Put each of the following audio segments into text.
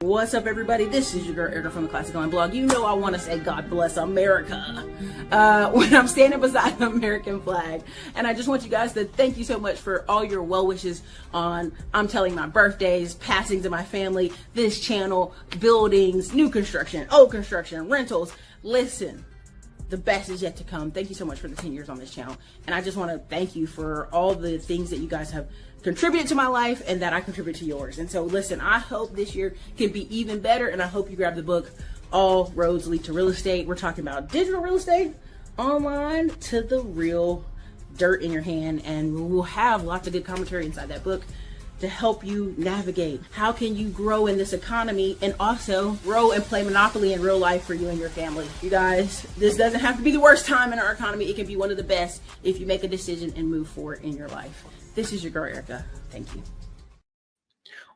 What's up, everybody? This is your girl Erica from the Classic Line blog. You know I want to say God bless America when I'm standing beside the American flag. And I just want you guys to thank you so much for all your well wishes on, I'm telling my birthdays, passings of my family, this channel, buildings, new construction, old construction, rentals. Listen, the best is yet to come. Thank you so much for the 10 years on this channel. And I just want to thank you for all the things that you guys have contributed to my life and that I contribute to yours. And so listen, I hope this year can be even better, and I hope you grab the book, All Roads Lead to Real Estate. We're talking about digital real estate, online to the real dirt in your hand, and we'll have lots of good commentary inside that book to help you navigate. How can you grow in this economy and also grow and play Monopoly in real life for you and your family? You guys, this doesn't have to be the worst time in our economy. It can be one of the best if you make a decision and move forward in your life. This is your girl, Erica. Thank you.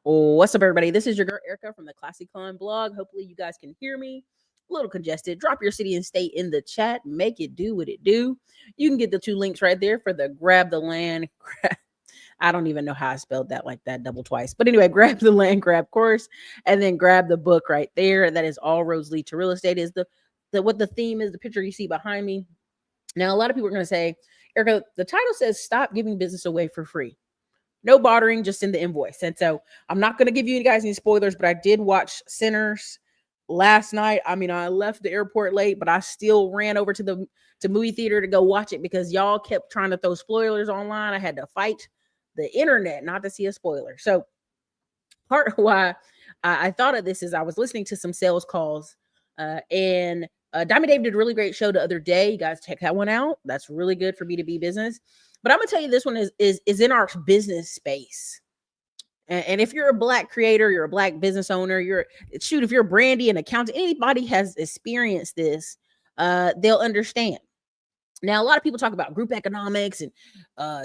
What's up, everybody? This is your girl, Erica from the Classic Line blog. Hopefully you guys can hear me. A little congested. Drop your city and state in the chat. Make it do what it do. You can get the 2 links right there for the grab the land. I don't even know how I spelled that like that double twice. But anyway, grab the land grab course and then grab the book right there. That is All Roads Lead to Real Estate. Is what the theme is, the picture you see behind me. Now, a lot of people are going to say, Erica, the title says stop giving business away for free. No bartering, just send the invoice. And so I'm not going to give you guys any spoilers, but I did watch Sinners last night. I mean, I left the airport late, but I still ran over to the movie theater to go watch it because y'all kept trying to throw spoilers online. I had to fight the internet not to see a spoiler. So part of why I thought of this is I was listening to some sales calls and Diamond Dave did a really great show the other day. You guys check that one out. That's really good for B2B business. But I'm gonna tell you, this one is in our business space. And if you're a Black creator, you're a Black business owner, if you're a brandy, an accountant, anybody has experienced this, they'll understand. Now, a lot of people talk about group economics and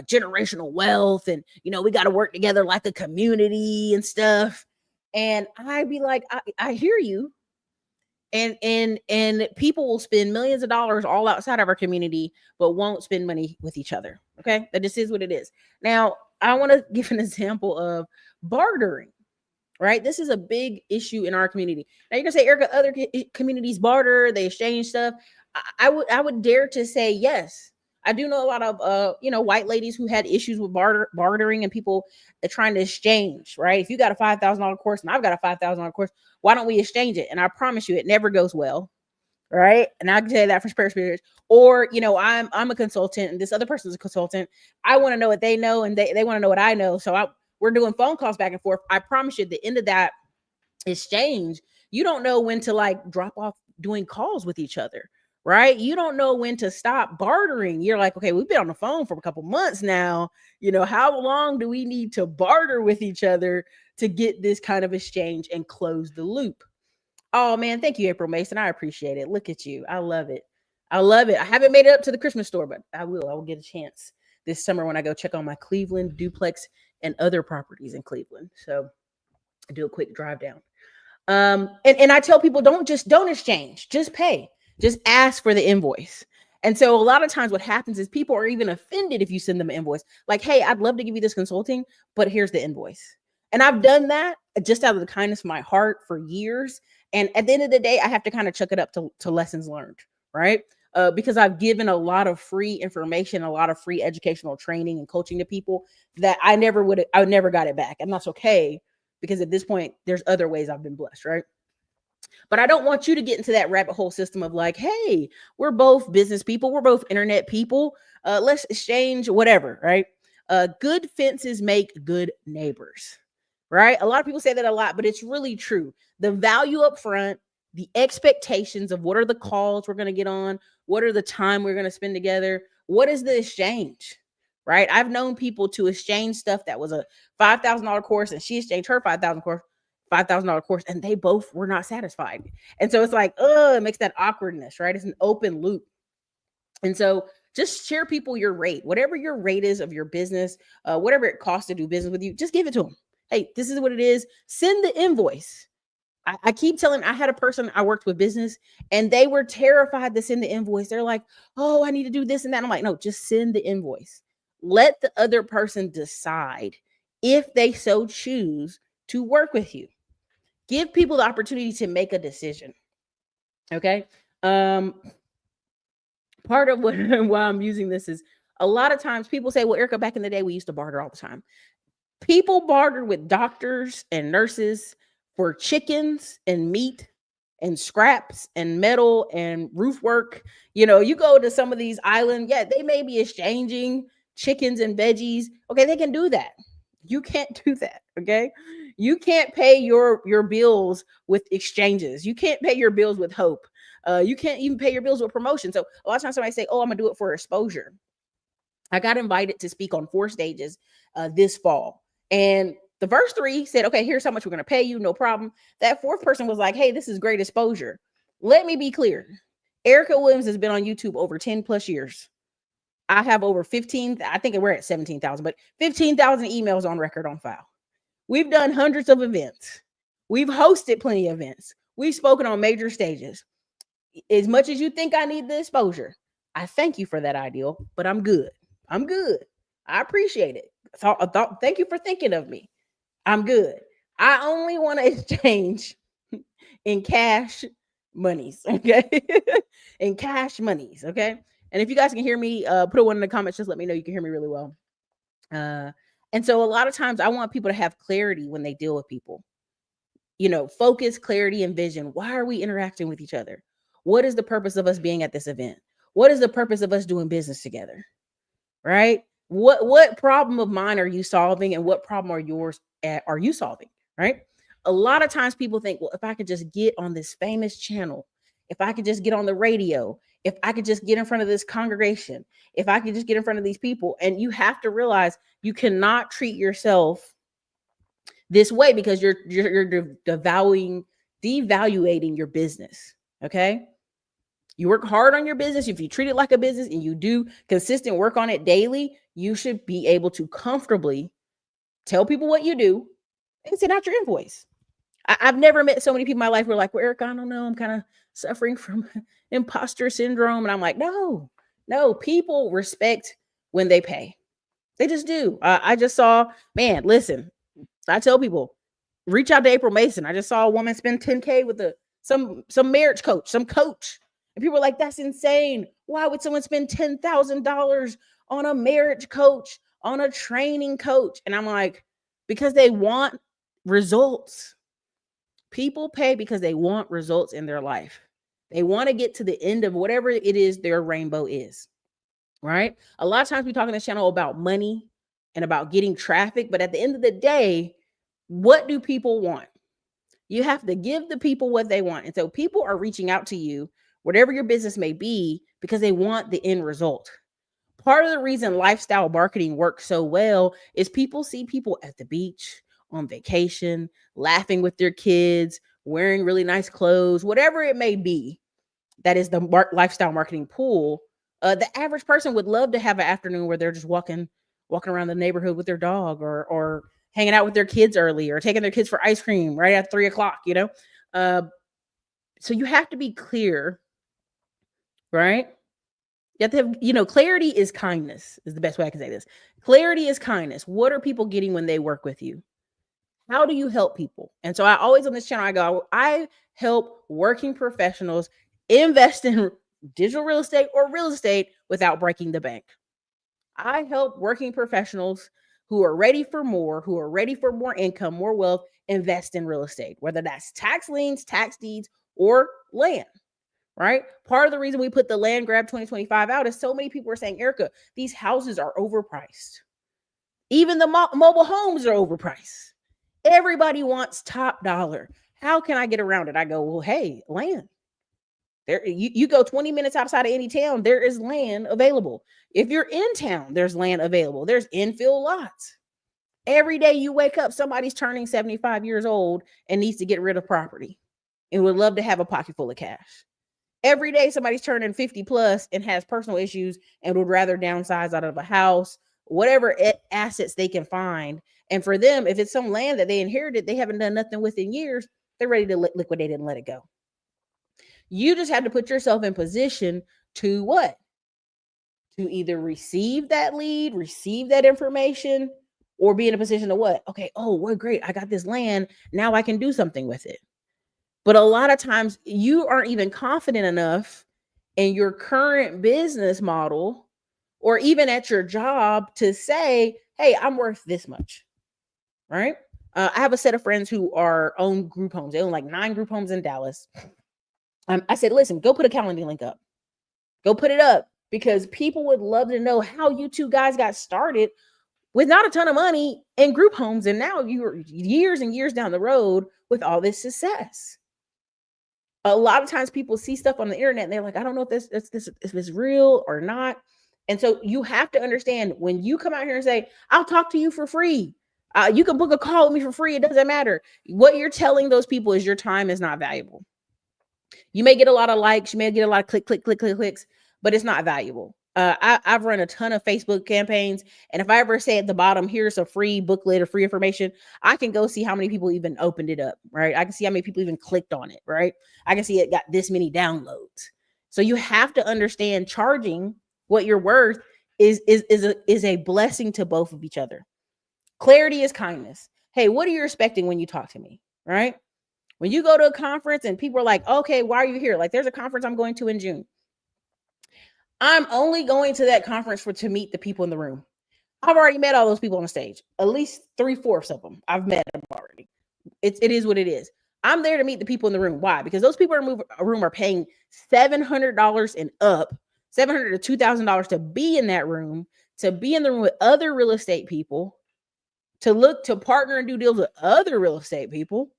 generational wealth, and we got to work together like a community and stuff. And I'd be like, I hear you. And people will spend millions of dollars all outside of our community, but won't spend money with each other. Okay, that just is what it is. Now, I want to give an example of bartering. Right, this is a big issue in our community. Now, you're gonna say, Erica, other communities barter, they exchange stuff. I would dare to say yes. I do know a lot of white ladies who had issues with bartering and people trying to exchange. Right, if you got a $5,000 course and I've got a $5,000 course, why don't we exchange it? And I promise you, it never goes well. Right, and I can tell you that from experience. Or I'm a consultant and this other person's a consultant. I want to know what they know and they want to know what I know. So we're doing phone calls back and forth. I promise you, at the end of that exchange, you don't know when to drop off doing calls with each other, right? You don't know when to stop bartering. You're like, okay, we've been on the phone for a couple months now. How long do we need to barter with each other to get this kind of exchange and close the loop? Oh man, thank you, April Mason. I appreciate it. Look at you. I love it. I love it. I haven't made it up to the Christmas store, but I will get a chance this summer when I go check on my Cleveland duplex and other properties in Cleveland. So I do a quick drive down. And I tell people, don't exchange, just pay, just ask for the invoice. And so a lot of times what happens is people are even offended if you send them an invoice. Like, hey, I'd love to give you this consulting, but here's the invoice. And I've done that just out of the kindness of my heart for years. And at the end of the day, I have to kind of chuck it up to lessons learned, right? Because I've given a lot of free information, a lot of free educational training and coaching to people that I never got it back. And that's okay, because at this point, there's other ways I've been blessed, right? But I don't want you to get into that rabbit hole system of like, hey, we're both business people, we're both internet people, let's exchange whatever, right? Good fences make good neighbors, right? A lot of people say that a lot, but it's really true. The value up front, the expectations of what are the calls we're going to get on, what are the time we're going to spend together, what is the exchange, right? I've known people to exchange stuff that was a $5,000 course and she exchanged her $5,000 course and they both were not satisfied. And so it's like, it makes that awkwardness, right? It's an open loop. And so just share people your rate, whatever your rate is of your business, whatever it costs to do business with you, just give it to them. Hey, this is what it is. Send the invoice. I keep telling, I had a person I worked with business and they were terrified to send the invoice. They're like, oh, I need to do this and that. I'm like, no, just send the invoice. Let the other person decide if they so choose to work with you. Give people the opportunity to make a decision. Okay. Part of what why I'm using this is a lot of times people say, well, Erica, back in the day, we used to barter all the time. People barter with doctors and nurses for chickens and meat and scraps and metal and roof work. You go to some of these islands, yeah, they may be exchanging chickens and veggies. Okay, they can do that. You can't do that. Okay. You can't pay your bills with exchanges. You can't pay your bills with hope. You can't even pay your bills with promotion. So a lot of times somebody say, oh, I'm gonna do it for exposure. I got invited to speak on 4 stages this fall. And the first 3 said, okay, here's how much we're going to pay you. No problem. That 4th person was like, hey, this is great exposure. Let me be clear. Erica Williams has been on YouTube over 10 plus years. I have over 15. I think we're at 17,000, but 15,000 emails on record on file. We've done hundreds of events. We've hosted plenty of events. We've spoken on major stages. As much as you think I need the exposure, I thank you for that, Ideal, but I'm good. I'm good. I appreciate it. Thank you for thinking of me. I'm good. I only want to exchange in cash monies, okay? In cash monies, okay? And if you guys can hear me, put a 1 in the comments. Just let me know you can hear me really well. And so a lot of times I want people to have clarity when they deal with people. Focus, clarity, and vision. Why are we interacting with each other? What is the purpose of us being at this event? What is the purpose of us doing business together? Right? What problem of mine are you solving, and what problem are you solving? Right? A lot of times people think, well, if I could just get on this famous channel, if I could just get on the radio, if I could just get in front of this congregation, if I could just get in front of these people. And you have to realize you cannot treat yourself this way, because you're devaluating your business. Okay. You work hard on your business. If you treat it like a business and you do consistent work on it daily, you should be able to comfortably tell people what you do and send out your invoice. I've never met so many people in my life who are like, well, Eric, I don't know, I'm kind of suffering from imposter syndrome. And I'm like, no, people respect when they pay. They just do. I just saw, man, listen, I tell people, reach out to April Mason. I just saw a woman spend 10K with some marriage coach, some coach. And people are like, that's insane. Why would someone spend $10,000 on a marriage coach, on a training coach? And I'm like, because they want results. People pay because they want results in their life. They want to get to the end of whatever it is their rainbow is, right? A lot of times we talk on this channel about money and about getting traffic, but at the end of the day, what do people want? You have to give the people what they want. And so people are reaching out to you, whatever your business may be, because they want the end result. Part of the reason lifestyle marketing works so well is people see people at the beach, on vacation, laughing with their kids, wearing really nice clothes, whatever it may be. That is the lifestyle marketing pool. The average person would love to have an afternoon where they're just walking around the neighborhood with their dog, or hanging out with their kids early, or taking their kids for ice cream right at 3:00, So you have to be clear, right? You have to have, clarity is kindness, is the best way I can say this. Clarity is kindness. What are people getting when they work with you? How do you help people? And so I always on this channel, I help working professionals invest in digital real estate or real estate without breaking the bank. I help working professionals who are ready for more, income, more wealth, invest in real estate, whether that's tax liens, tax deeds, or land, right? Part of the reason we put the Land Grab 2025 out is so many people are saying, Erica, these houses are overpriced. Even the mobile homes are overpriced. Everybody wants top dollar. How can I get around it? I go, well, hey, land. There, you go 20 minutes outside of any town, there is land available. If you're in town, there's land available. There's infill lots. Every day you wake up, somebody's turning 75 years old and needs to get rid of property and would love to have a pocket full of cash. Every day somebody's turning 50 plus and has personal issues and would rather downsize out of a house, whatever assets they can find. And for them, if it's some land that they inherited, they haven't done nothing with in years, they're ready to liquidate it and let it go. You just have to put yourself in position to what? To either receive that lead, receive that information, or be in a position to what? Okay, oh, well, great. I got this land. Now I can do something with it. But a lot of times you aren't even confident enough in your current business model or even at your job to say, hey, I'm worth this much. Right. I have a set of friends who own group homes. They own like 9 group homes in Dallas. I said, listen, go put a calendar link up. Go put it up because people would love to know how you two guys got started with not a ton of money in group homes. And now you're years and years down the road with all this success. A lot of times people see stuff on the internet and they're like, I don't know if this is real or not. And so you have to understand when you come out here and say, I'll talk to you for free. You can book a call with me for free. It doesn't matter. What you're telling those people is your time is not valuable. You may get a lot of likes. You may get a lot of clicks, but it's not valuable. I've run a ton of Facebook campaigns. And if I ever say at the bottom, here's a free booklet or free information, I can go see how many people even opened it up, right? I can see how many people even clicked on it, right? I can see it got this many downloads. So you have to understand charging what you're worth is a blessing to both of each other. Clarity is kindness. Hey, what are you expecting when you talk to me, right? When you go to a conference and people are like, okay, why are you here? Like there's a conference I'm going to in June. I'm only going to that conference to meet the people in the room. I've already met all those people on the stage. At least 3/4 of them. I've met them already. It is what it is. I'm there to meet the people in the room. Why? Because those people in the room are paying $700 and up, $700 to $2,000 to be in that room, to be in the room with other real estate people, to look to partner and do deals with other real estate people.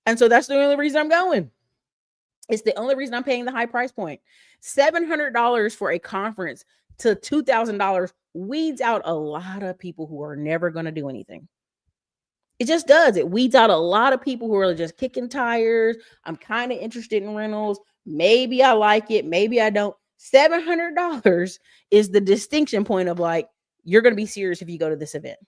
And so that's the only reason I'm going. It's the only reason I'm paying the high price point. $700 for a conference to $2,000 weeds out a lot of people who are never going to do anything. It just does. It weeds out a lot of people who are just kicking tires. I'm kind of interested in rentals. Maybe I like it. Maybe I don't. $700 is the distinction point of like, you're going to be serious if you go to this event.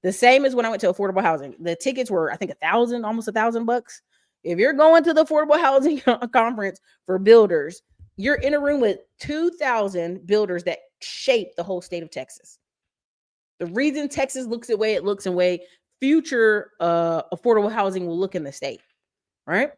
The same as when I went to affordable housing. The tickets were, I think, almost $1,000. If you're going to the affordable housing conference for builders, you're in a room with 2,000 builders that shape the whole state of Texas. The reason Texas looks the way it looks and way future affordable housing will look in the state, right?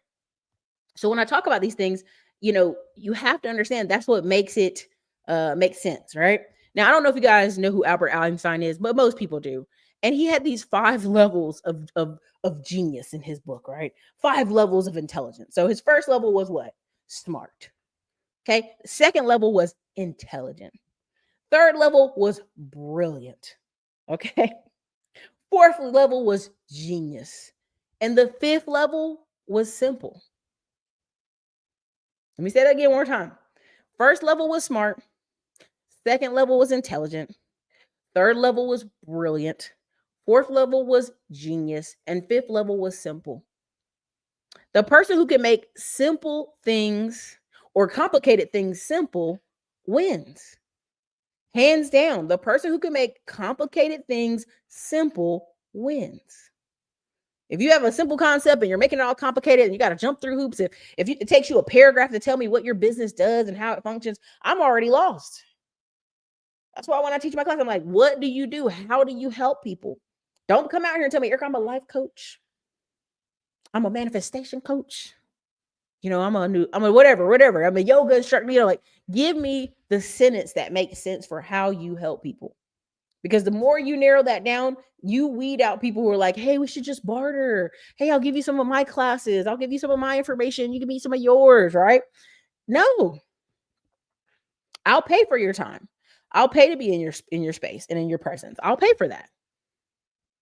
So when I talk about these things, you have to understand that's what makes it make sense, right? Now, I don't know if you guys know who Albert Einstein is, but most people do. And he had these 5 levels of genius in his book, right? 5 levels of intelligence. So his first level was what? Smart. Okay. Second level was intelligent. Third level was brilliant. Okay. Fourth level was genius. And the 5th level was simple. Let me say that again one more time. First level was smart. Second level was intelligent. Third level was brilliant. Fourth level was genius. And 5th level was simple. The person who can make simple things or complicated things simple wins. Hands down, the person who can make complicated things simple wins. If you have a simple concept and you're making it all complicated and you got to jump through hoops, if it takes you a paragraph to tell me what your business does and how it functions, I'm already lost. That's why when I teach my class, I'm like, what do you do? How do you help people? Don't come out here and tell me, Erica, I'm a life coach. I'm a manifestation coach. I'm a whatever. I'm a yoga instructor. Like, give me the sentence that makes sense for how you help people. Because the more you narrow that down, you weed out people who are like, hey, we should just barter. Hey, I'll give you some of my classes. I'll give you some of my information. You give me some of yours, right? No. I'll pay for your time. I'll pay to be in your space and in your presence. I'll pay for that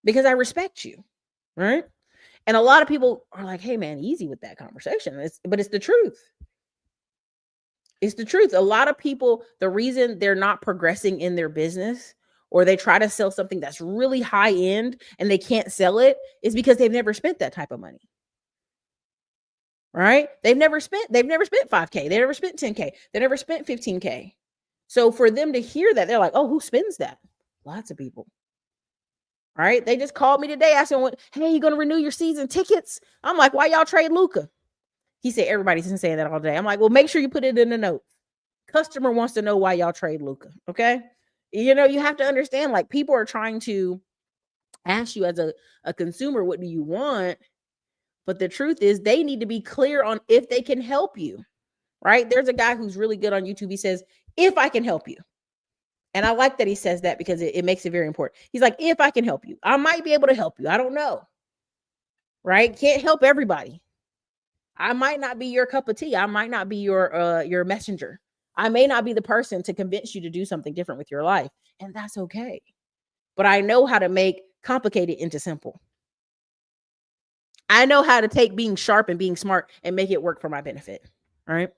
because I respect you, right? And a lot of people are like, hey, man, easy with that conversation. But it's the truth. It's the truth. A lot of people, the reason they're not progressing in their business or they try to sell something that's really high end and they can't sell it is because they've never spent that type of money. Right? They've never spent 5K. They never spent 10K. They never spent 15K. So for them to hear that, they're like, oh, who spends that? Lots of people. Right? They just called me today asking, hey, you going to renew your season tickets? I'm like, why y'all trade Luka? He said, everybody's been saying that all day. I'm like, well, make sure you put it in the note. Customer wants to know why y'all trade Luka. Okay. You have to understand, like, people are trying to ask you as a consumer, what do you want? But the truth is, they need to be clear on if they can help you, right? There's a guy who's really good on YouTube. He says, if I can help you. And I like that he says that because it makes it very important. He's like, if I can help you, I might be able to help you. I don't know, right? Can't help everybody. I might not be your cup of tea. I might not be your messenger. I may not be the person to convince you to do something different with your life, and that's okay. But I know how to make complicated into simple. I know how to take being sharp and being smart and make it work for my benefit. All right.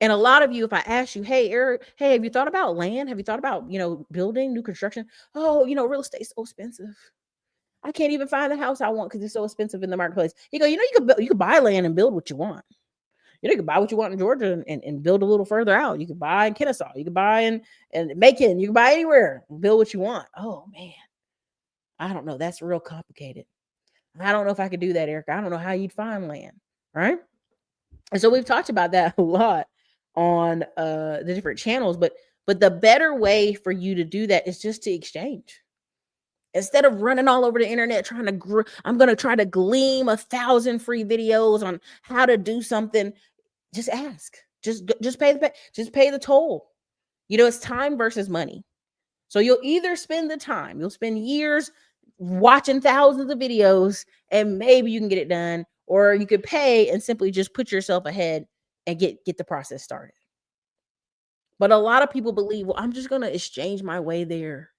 And a lot of you, if I ask you, hey, Eric, hey, have you thought about land? Have you thought about, building, new construction? Oh, real estate's so expensive. I can't even find the house I want because it's so expensive in the marketplace. You go, you could buy land and build what you want. You could buy what you want in Georgia and build a little further out. You could buy in Kennesaw. You could buy in Macon. You can buy anywhere. Build what you want. Oh, man. I don't know. That's real complicated. I don't know if I could do that, Eric. I don't know how you'd find land. Right. And so we've talked about that a lot on the different channels, but the better way for you to do that is just to exchange. Instead of running all over the internet trying to I'm going to try to glean 1,000 free videos on how to do something. Just ask. Just pay the toll. It's time versus money. So you'll either spend the time, you'll spend years watching thousands of videos and maybe you can get it done, or you could pay and simply just put yourself ahead and get the process started. But a lot of people believe, well, I'm just going to exchange my way there.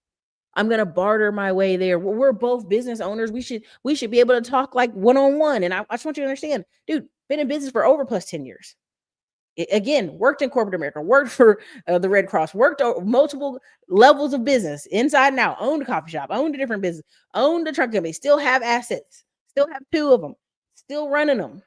I'm going to barter my way there. Well, we're both business owners. We should be able to talk like one-on-one. And I just want you to understand, dude, been in business for over plus 10 years. Again, worked in corporate America, worked for the Red Cross, worked multiple levels of business inside and out, owned a coffee shop, owned a different business, owned a truck company, still have assets, still have 2 of them, still running them,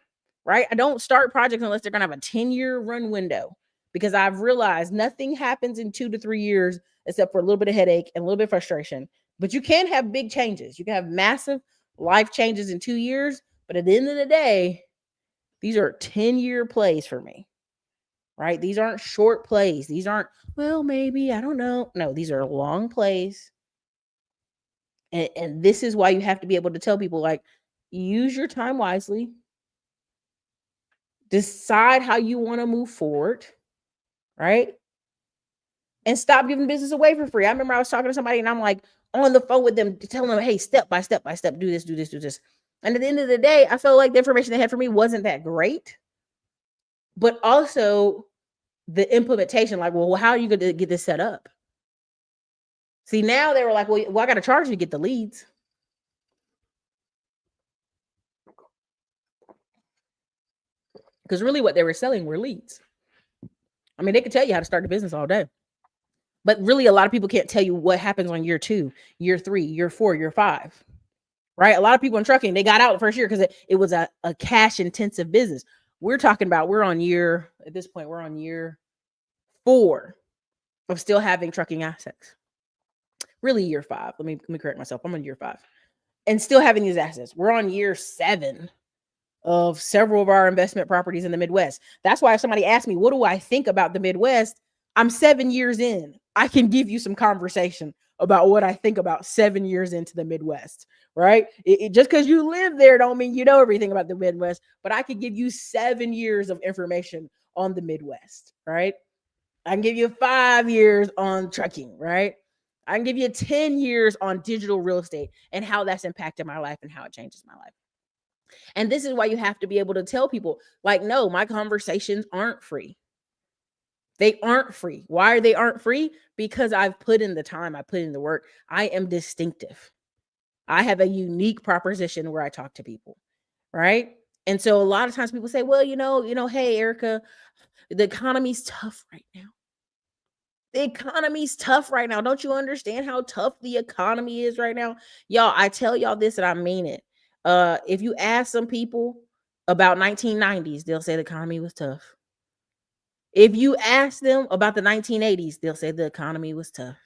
right? I don't start projects unless they're going to have a 10-year run window, because I've realized nothing happens in 2 to 3 years except for a little bit of headache and a little bit of frustration. But you can have big changes. You can have massive life changes in 2 years. But at the end of the day, these are 10-year plays for me. Right? These aren't short plays. These aren't, well, maybe, I don't know. No, these are long plays. And this is why you have to be able to tell people, like, use your time wisely. Decide how you want to move forward. Right? And stop giving business away for free. I remember I was talking to somebody and I'm like on the phone with them, telling them, hey, step by step, do this, do this, do this. And at the end of the day, I felt like the information they had for me wasn't that great. But also the implementation, like, well, how are you going to get this set up? See, now they were like, well, I got to charge you to get the leads. Because really what they were selling were leads. I mean, they could tell you how to start a business all day. But really, a lot of people can't tell you what happens on year 2, year 3, year 4, year 5. Right? A lot of people in trucking, they got out the first year because it was a cash intensive business. We're talking about, at this point, we're on year 4 of still having trucking assets. Really year 5. Let me correct myself. I'm on year 5 and still having these assets. We're on year 7 of several of our investment properties in the Midwest. That's why if somebody asks me, what do I think about the Midwest? I'm 7 years in. I can give you some conversation about what I think about 7 years into the Midwest, right? Just because you live there don't mean you know everything about the Midwest, but I could give you 7 years of information on the Midwest, right? I can give you 5 years on trucking, right? I can give you 10 years on digital real estate and how that's impacted my life and how it changes my life. And this is why you have to be able to tell people, like, no, my conversations aren't free. They aren't free. Why they aren't free? Because I've put in the time, I put in the work. I am distinctive. I have a unique proposition where I talk to people, right? And so a lot of times people say, well, hey, Erica, the economy's tough right now. The economy's tough right now. Don't you understand how tough the economy is right now? Y'all, I tell y'all this and I mean it. If you ask some people about 1990s, they'll say the economy was tough. If you ask them about the 1980s, they'll say the economy was tough.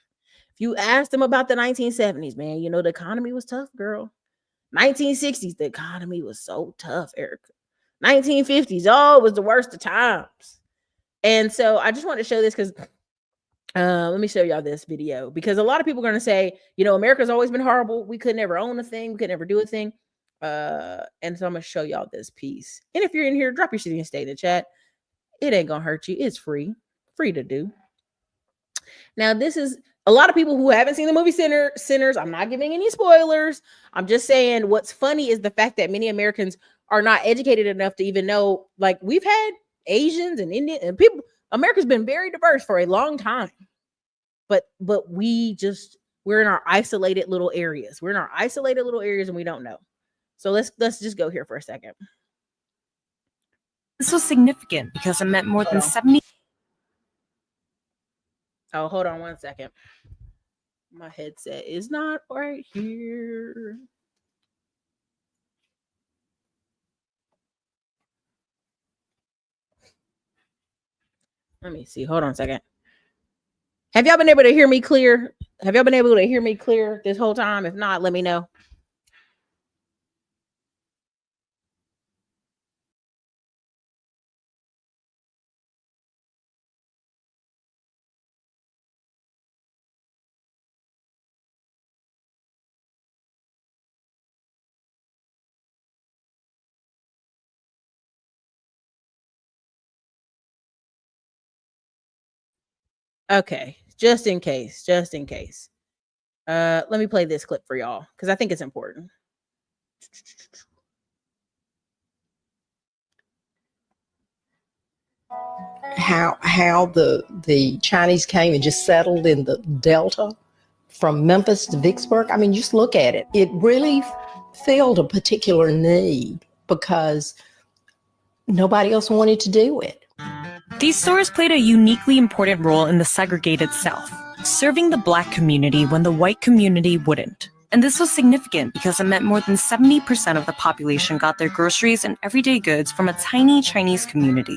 If you ask them about the 1970s, man, the economy was tough, girl. 1960s, the economy was so tough, Erica. 1950s, it was the worst of times. And so I just want to show this because Let me show y'all this video because a lot of people are going to say, America's always been horrible. We could never own a thing. We could never do a thing. And so I'm going to show y'all this piece. And if you're in here, drop your city and state in the chat. It ain't going to hurt you. It's free to do. Now, this is a lot of people who haven't seen the movie Sinners. I'm not giving any spoilers. I'm just saying what's funny is the fact that many Americans are not educated enough to even know, like, we've had Asians and Indian and people. America's been very diverse for a long time, but we're in our isolated little areas. We're in our isolated little areas and we don't know. So let's just go here for a second. This was significant because it meant more than 70. Oh, hold on one second. My headset is not right here. Let me see. Hold on a second. Have y'all been able to hear me clear? Have y'all been able to hear me clear this whole time? If not, let me know. Okay, just in case. Let me play this clip for y'all because I think it's important. How the Chinese came and just settled in the Delta from Memphis to Vicksburg. I mean, just look at it. It really filled a particular need because nobody else wanted to do it. These stores played a uniquely important role in the segregated South, serving the Black community when the white community wouldn't. And this was significant because it meant more than 70% of the population got their groceries and everyday goods from a tiny Chinese community.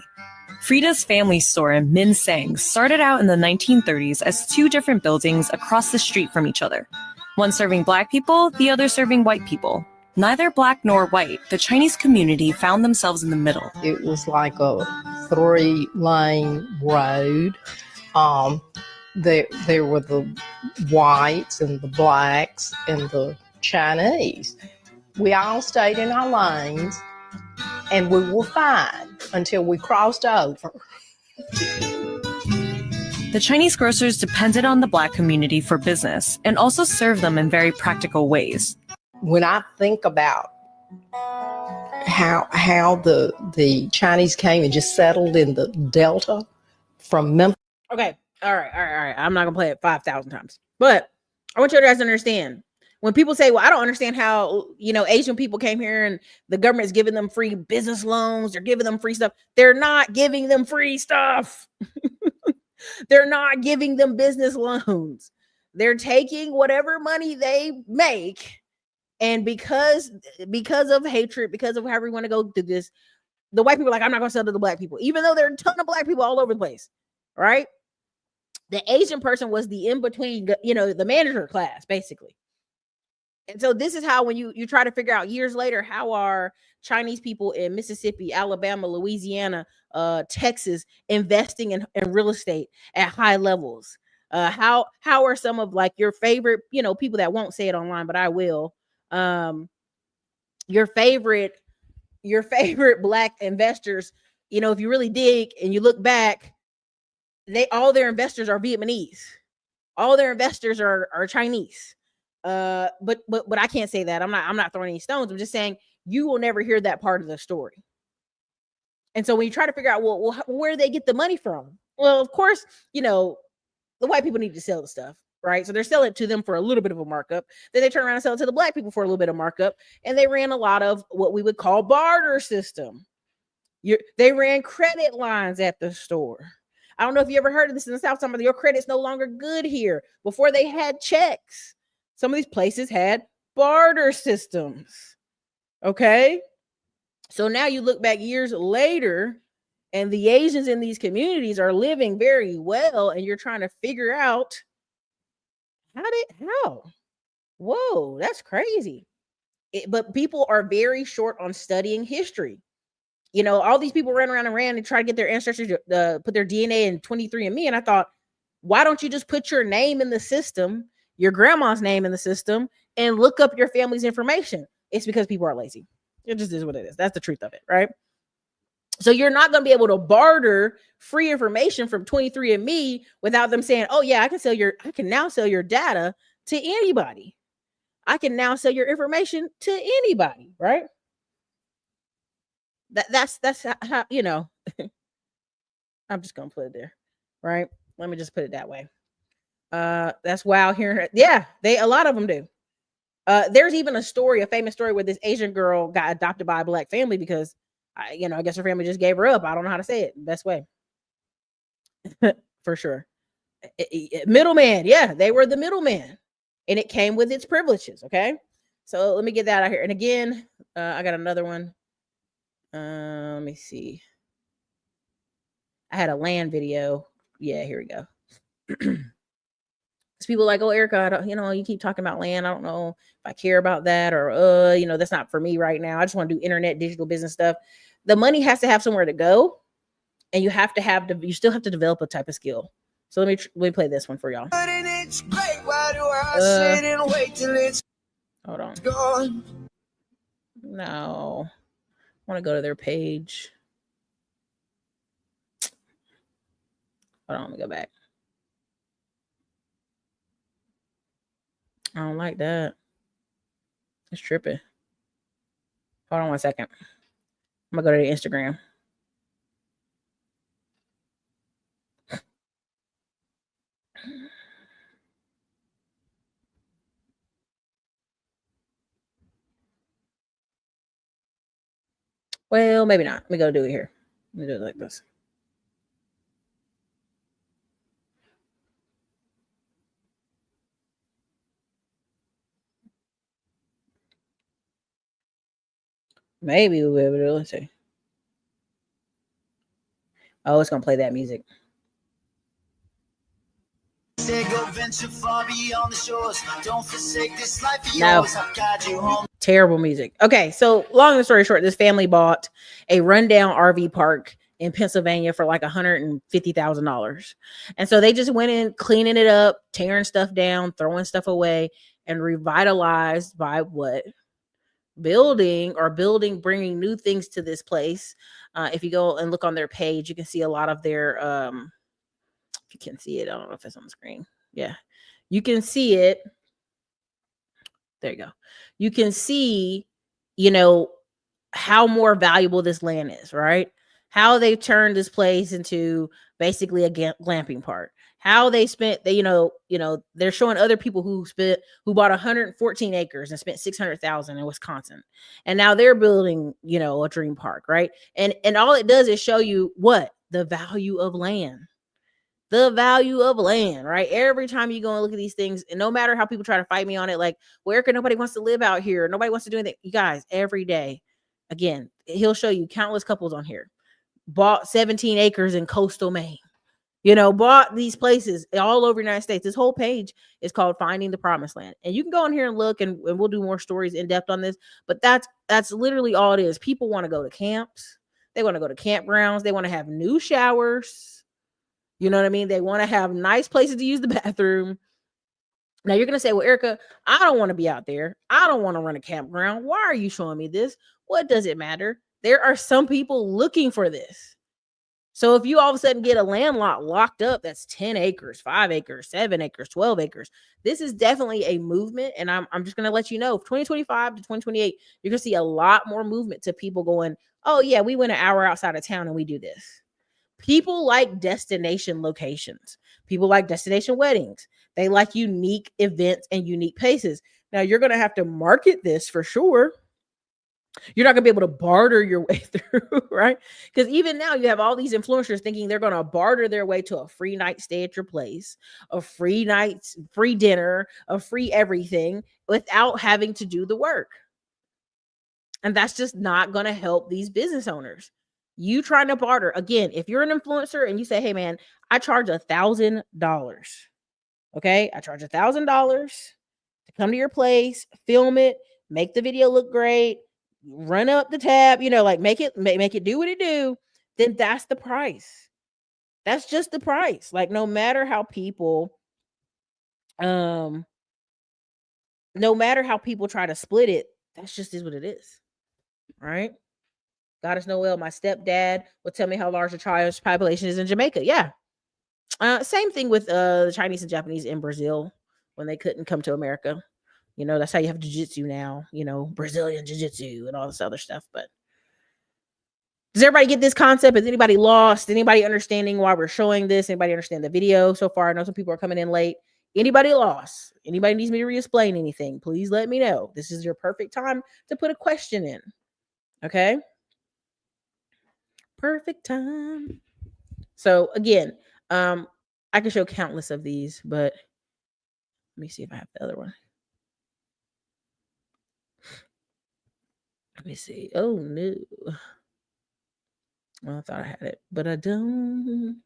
Frida's family store in Minsang started out in the 1930s as two different buildings across the street from each other, one serving Black people, the other serving white people. Neither Black nor white, the Chinese community found themselves in the middle. It was like a 3-lane road. There were the whites and the Blacks and the Chinese. We all stayed in our lanes and we were fine until we crossed over. The Chinese grocers depended on the Black community for business and also served them in very practical ways. When I think about how the Chinese came and just settled in the Delta from Memphis. Okay. All right. I'm not going to play it 5,000 times. But I want you guys to understand. When people say, well, I don't understand how, Asian people came here and the government's giving them free business loans. They're giving them free stuff. They're not giving them free stuff. They're not giving them business loans. They're taking whatever money they make. And because of hatred, because of however you want to go through this, the white people are like, I'm not going to sell to the Black people, even though there are a ton of Black people all over the place, right? The Asian person was the in-between, the manager class, basically. And so this is how when you try to figure out years later, how are Chinese people in Mississippi, Alabama, Louisiana, Texas investing in real estate at high levels? How are some of like your favorite, people that won't say it online, but I will, your favorite Black investors, if you really dig and you look back, all their investors are Vietnamese. All their investors are Chinese. But I can't say that. I'm not throwing any stones. I'm just saying you will never hear that part of the story. And so when you try to figure out, well, where they get the money from? Well, of course, the white people need to sell the stuff, right? So they're selling it to them for a little bit of a markup. Then they turn around and sell it to the Black people for a little bit of markup. And they ran a lot of what we would call barter system. They ran credit lines at the store. I don't know if you ever heard of this in the South. Some of your credit's no longer good here. Before they had checks, some of these places had barter systems. Okay. So now you look back years later and the Asians in these communities are living very well. And you're trying to figure out how? Whoa, that's crazy. But people are very short on studying history. All these people ran and tried to get their ancestors to put their DNA in 23andMe. And I thought, Why don't you just put your name in the system, your grandma's name in the system, and look up your family's information? It's because people are lazy. It just is what it is. That's the truth of it, right? So you're not going to be able to barter free information from 23andMe without them saying, "Oh yeah, I can now sell your data to anybody. I can now sell your information to anybody," right? That's how, I'm just going to put it there, right? Let me just put it that way. That's wild here. Yeah, a lot of them do. There's even a famous story where this Asian girl got adopted by a black family because I guess her family just gave her up. I don't know how to say it best way. For sure. Middleman. Yeah, they were the middleman, and it came with its privileges. Okay. So let me get that out here. And again, I got another one. Let me see. I had a land video. Yeah, here we go. People like, "Oh, Erica, I don't, you keep talking about land. I don't know if I care about that, or that's not for me right now. I just want to do internet digital business stuff." The money has to have somewhere to go, and you still have to develop a type of skill. So let me play this one for y'all. Hold on. No, I want to go to their page. Hold on, let me go back. I don't like that. It's tripping. Hold on 1 second. I'm gonna go to the Instagram. Well, maybe not. Let me go do it here. Let me do it like this. Maybe we'll be able to. Let's see. Oh, it's gonna play that music. No. Terrible music. Okay, so long story short, this family bought a rundown RV park in Pennsylvania for like $150,000. And so they just went in, cleaning it up, tearing stuff down, throwing stuff away, and revitalized by what? Building, bringing new things to this place. If you go and look on their page, you can see a lot of their, if you can see it, I don't know if it's on the screen. Yeah, you can see it. There you go. You can see, how more valuable this land is, right? How they turned this place into basically a glamping park. How they spent, they're showing other people who bought 114 acres and spent 600,000 in Wisconsin, and now they're building, a dream park, right? And all it does is show you what the value of land. The value of land, right? Every time you go and look at these things, and no matter how people try to fight me on it, like, "Well, Erica, nobody wants to live out here. Nobody wants to do anything." You guys, every day, again, he'll show you countless couples on here bought 17 acres in coastal Maine. Bought these places all over the United States. This whole page is called Finding the Promised Land. And you can go in here and look, and we'll do more stories in depth on this. But that's literally all it is. People want to go to camps. They want to go to campgrounds. They want to have new showers. You know what I mean? They want to have nice places to use the bathroom. Now you're going to say, "Well, Erica, I don't want to be out there. I don't want to run a campground. Why are you showing me this?" What does it matter? There are some people looking for this. So if you all of a sudden get a land lot locked up that's 10 acres, 5 acres, 7 acres, 12 acres, this is definitely a movement. And I'm just going to let you know, 2025 to 2028, you're going to see a lot more movement to people going, "Oh yeah, we went an hour outside of town and we do this." People like destination locations. People like destination weddings. They like unique events and unique places. Now, you're going to have to market this for sure. You're not going to be able to barter your way through, right? Because even now, you have all these influencers thinking they're going to barter their way to a free night stay at your place, a free night, free dinner, a free everything without having to do the work. And that's just not going to help these business owners. You trying to barter, again, if you're an influencer and you say, "Hey man, I charge $1,000. Okay, I charge $1,000 to come to your place, film it, make the video look great, run up the tab, like make it do what it do," then that's the price. That's just the price. Like, no matter how people try to split it, that's just is what it is. Right? Goddess Noel, my stepdad would tell me how large the child's population is in Jamaica. Yeah. Same thing with the Chinese and Japanese in Brazil when they couldn't come to America. You know, that's how you have jiu-jitsu now, you know, Brazilian jiu-jitsu and all this other stuff. But does everybody get this concept? Is anybody lost? Anybody understanding why we're showing this? Anybody understand the video so far? I know some people are coming in late. Anybody lost? Anybody needs me to re-explain anything? Please let me know. This is your perfect time to put a question in. Okay? Perfect time. So again, I can show countless of these, but let me see if I have the other one. Let me see. Oh no. Well, I thought I had it, but I don't.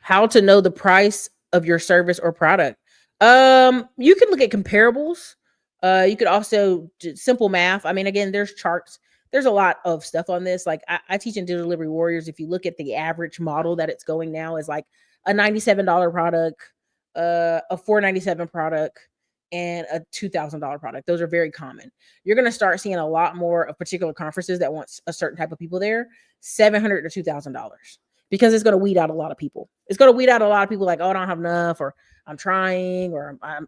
How to know the price of your service or product. You can look at comparables. You could also do simple math. I mean, again, there's charts. There's a lot of stuff on this. Like I teach in Digital Delivery Warriors. If you look at the average model that it's going now is like a $97 product, a $497 product, and a $2,000 product. Those are very common. You're going to start seeing a lot more of particular conferences that want a certain type of people there, $700 to $2,000, because it's going to weed out a lot of people. It's going to weed out a lot of people like, oh, I don't have enough, or I'm trying, or I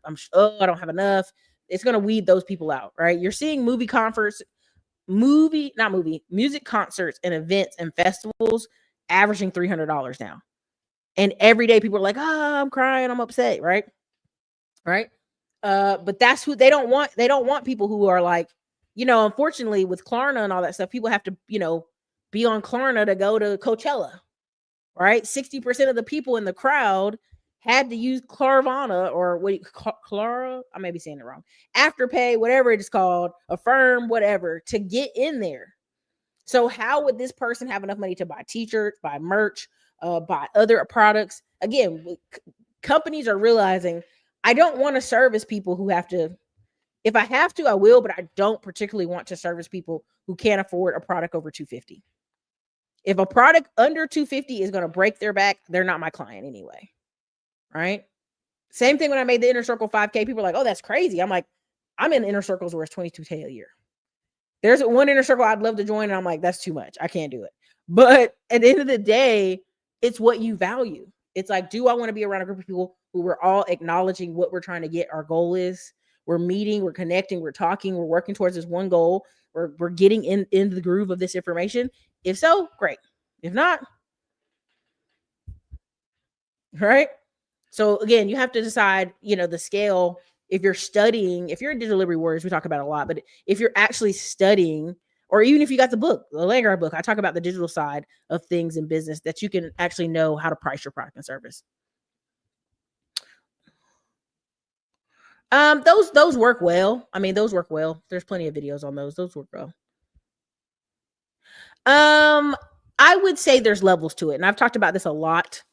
don't have enough. It's going to weed those people out, right? You're seeing music concerts and events and festivals averaging $300 now. And every day people are like, I'm crying, I'm upset, right? Right. But that's who they don't want. They don't want people who are like, unfortunately with Klarna and all that stuff, people have to, be on Klarna to go to Coachella, right? 60% of the people in the crowd had to use Carvana or Clara, I may be saying it wrong, Afterpay, whatever it is called, Affirm, whatever, to get in there. So how would this person have enough money to buy t-shirts, buy merch, buy other products? Again, companies are realizing I don't want to service people who have to. If I have to, I will, but I don't particularly want to service people who can't afford a product over $250. If a product under $250 is going to break their back, they're not my client anyway. Right? Same thing when I made the Inner Circle 5K. People are like, oh, that's crazy. I'm like, I'm in inner circles where it's $22K a year. There's one inner circle I'd love to join, and I'm like, that's too much. I can't do it. But at the end of the day, it's what you value. It's like, do I want to be around a group of people who we're all acknowledging what we're trying to get? Our goal is we're meeting, we're connecting, we're talking, we're working towards this one goal. We're getting into the groove of this information. If so, great. If not, right? So again, you have to decide, the scale. If you're studying, if you're in Digital Delivery Warriors, we talk about it a lot, but if you're actually studying, or even if you got the book, the Landgrab book, I talk about the digital side of things in business that you can actually know how to price your product and service. Those work well. I mean, those work well. There's plenty of videos on those. Those work well. I would say there's levels to it. And I've talked about this a lot.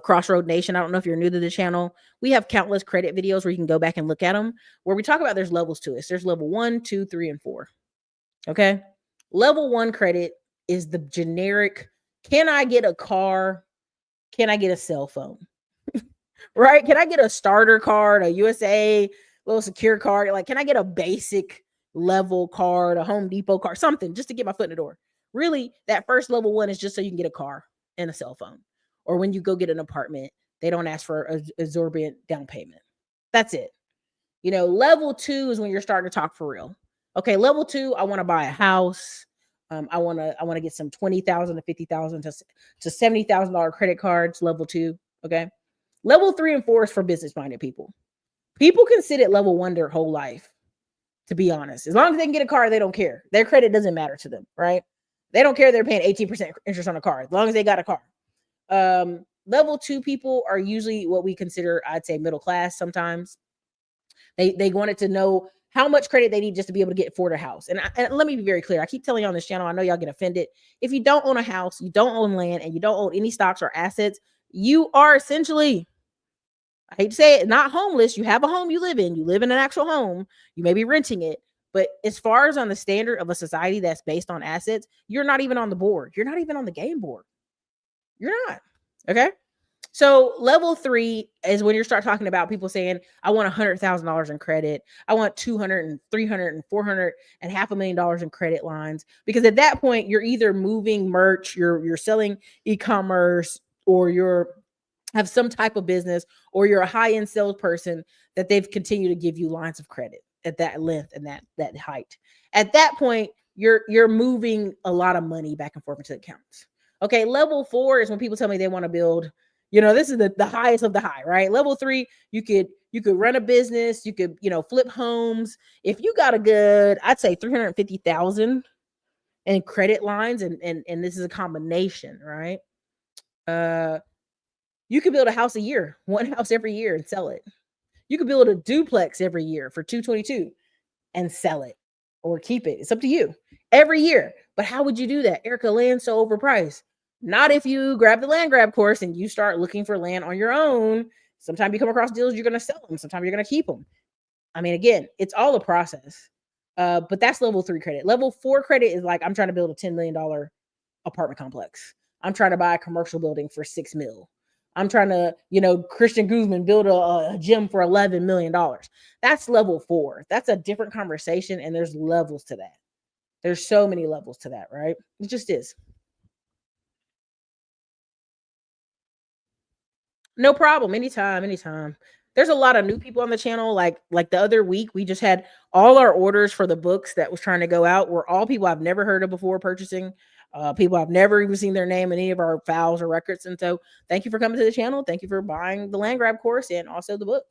Crossroad Nation. I don't know if you're new to the channel. We have countless credit videos where you can go back and look at them, where we talk about there's levels to it. So there's level 1, 2, 3, and 4. Okay. Level 1 credit is the generic. Can I get a car? Can I get a cell phone? Right? Can I get a starter card, a USA little secure card? Like, can I get a basic level card, a Home Depot card, something just to get my foot in the door? Really, that first level 1 is just so you can get a car and a cell phone. Or when you go get an apartment, they don't ask for an exorbitant down payment. That's it. Level 2 is when you're starting to talk for real. Okay, level 2, I want to buy a house. I want to get some $20,000 to $50,000 to $70,000 credit cards. Level 2. Okay. Level 3 and 4 is for business-minded people. People can sit at level 1 their whole life, to be honest. As long as they can get a car, they don't care. Their credit doesn't matter to them, right? They don't care they're paying 18% interest on a car, as long as they got a car. Level 2 people are usually what we consider, I'd say, middle class. Sometimes they wanted to know how much credit they need just to be able to afford a house. And let me be very clear. I keep telling you on this channel, I know y'all get offended. If you don't own a house, you don't own land, and you don't own any stocks or assets, you are essentially, I hate to say it, not homeless. You have a home you live in. You live in an actual home. You may be renting it, But as far as on the standard of a society that's based on assets, you're not even on the board. You're not even on the game board. You're not. Okay. So level 3 is when you start talking about people saying, I want $100,000 in credit. I want 200 and 300 and 400 and $500,000 in credit lines. Because at that point, you're either moving merch, you're selling e-commerce, or you're have some type of business, or you're a high-end salesperson that they've continued to give you lines of credit at that length and that height. At that point, you're moving a lot of money back and forth into accounts. Okay, level 4 is when people tell me they want to build, this is the highest of the high, right? Level 3, you could run a business, you could, flip homes. If you got a good, I'd say 350,000 in credit lines, and this is a combination, right? You could build a house a year, one house every year, and sell it. You could build a duplex every year for 222 and sell it or keep it. It's up to you every year. But how would you do that? Erica, land's so overpriced. Not if you grab the land grab course and you start looking for land on your own. Sometimes you come across deals, you're going to sell them. Sometimes you're going to keep them. I mean, again, it's all a process. But that's level 3 credit. Level 4 credit is like, I'm trying to build a $10 million apartment complex. I'm trying to buy a commercial building for $6 million. I'm trying to, Christian Guzman build a gym for $11 million. That's level 4. That's a different conversation. And there's levels to that. There's so many levels to that, right? It just is. No problem. Anytime. There's a lot of new people on the channel. Like the other week, we just had all our orders for the books that was trying to go out were all people I've never heard of before purchasing. People I've never even seen their name in any of our files or records. And so thank you for coming to the channel. Thank you for buying the land grab course and also the book.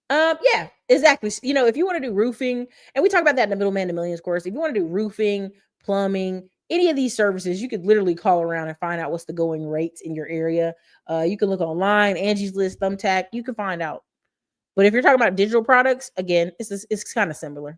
Yeah, exactly. If you want to do roofing, and we talk about that in the Middleman to Millions course, if you want to do roofing, plumbing, any of these services, you could literally call around and find out what's the going rates in your area. You can look online, Angie's List, Thumbtack, you can find out. But if you're talking about digital products, again, it's kind of similar.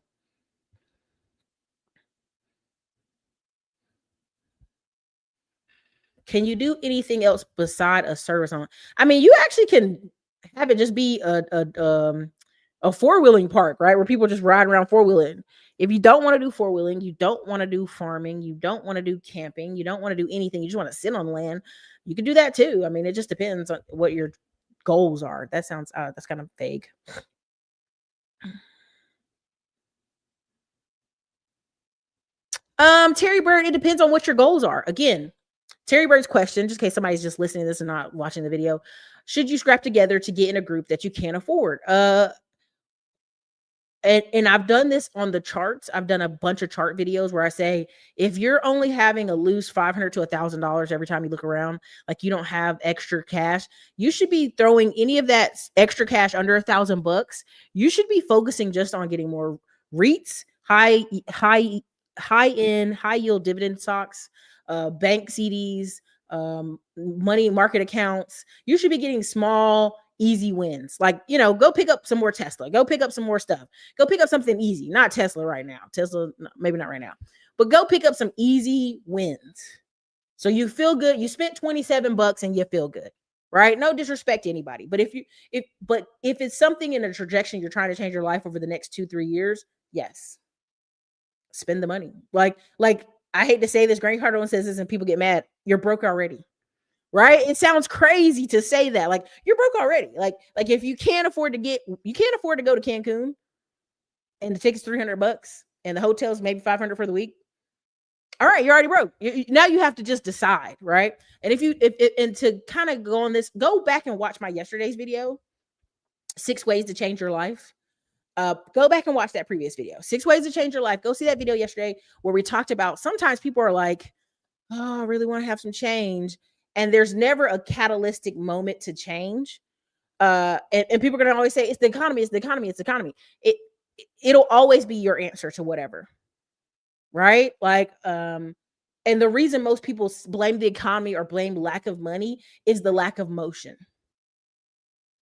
Can you do anything else beside a service on? I mean, you actually can have it just be a four-wheeling park, right? Where people just ride around four-wheeling. If you don't want to do four-wheeling, you don't want to do farming, you don't want to do camping, you don't want to do anything, you just want to sit on land, you can do that too. I mean, it just depends on what your goals are. That sounds that's kind of vague. Terry Bird, it depends on what your goals are. Again, Terry Bird's question, just in case somebody's just listening to this and not watching the video, should you scrap together to get in a group that you can't afford? And I've done this on the charts. I've done a bunch of chart videos where I say, if you're only having a loose $500 to $1,000 every time you look around, like you don't have extra cash, you should be throwing any of that extra cash under $1,000. You should be focusing just on getting more REITs, high end, high yield dividend stocks, bank CDs, money market accounts. You should be getting small, easy wins. Like, go pick up some more Tesla, go pick up some more stuff, go pick up something easy, not Tesla right now. Tesla, maybe not right now, but go pick up some easy wins. So you feel good. You spent $27 and you feel good, right? No disrespect to anybody. But if it's something in a trajectory, you're trying to change your life over the next 2-3 years, yes. Spend the money. Like I hate to say this, Grant Cardone says this and people get mad. You're broke already. Right? It sounds crazy to say that. Like, you're broke already. Like if you can't afford to go to Cancun and the ticket's $300 and the hotel's maybe $500 for the week. All right, you're already broke. Now you have to just decide, right? And and to kind of go on this, go back and watch my yesterday's video, 6 ways to change your life. Go back and watch that previous video, 6 ways to change your life. Go see that video yesterday where we talked about sometimes people are like, oh, I really want to have some change. And there's never a catalytic moment to change. And people are going to always say, it's the economy, it's the economy, it's the economy. It'll always be your answer to whatever. Right? Like, and the reason most people blame the economy or blame lack of money is the lack of motion.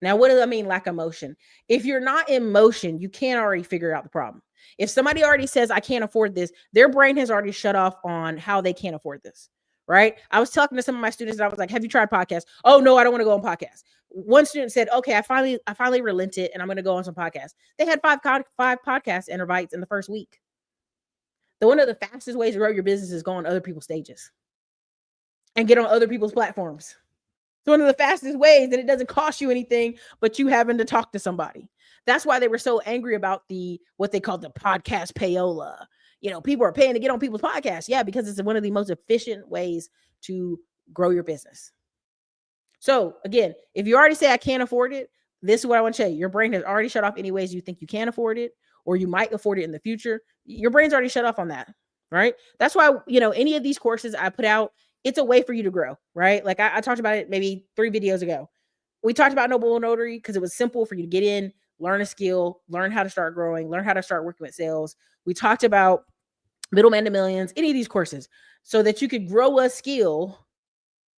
Now, what does I mean, lack of motion? If you're not in motion, you can't already figure out the problem. If somebody already says, I can't afford this, their brain has already shut off on how they can't afford this. right? I was talking to some of my students and I was like, have you tried podcasts? Oh no, I don't want to go on podcasts. One student said, okay, I finally relented and I'm going to go on some podcasts. They had five podcast invites in the first week. So one of the fastest ways to grow your business is go on other people's stages and get on other people's platforms. It's one of the fastest ways, and it doesn't cost you anything, but you having to talk to somebody. That's why they were so angry about what they called the podcast payola. People are paying to get on people's podcasts. Yeah, because it's one of the most efficient ways to grow your business. So again, if you already say I can't afford it, this is what I want to tell you. Your brain has already shut off any ways you think you can afford it, or you might afford it in the future. Your brain's already shut off on that, right? That's why, any of these courses I put out, it's a way for you to grow, right? Like I talked about it maybe 3 videos ago. We talked about Noble Notary because it was simple for you to get in, learn a skill, learn how to start growing, learn how to start working with sales. We talked about Middleman to Millions, any of these courses, so that you could grow a skill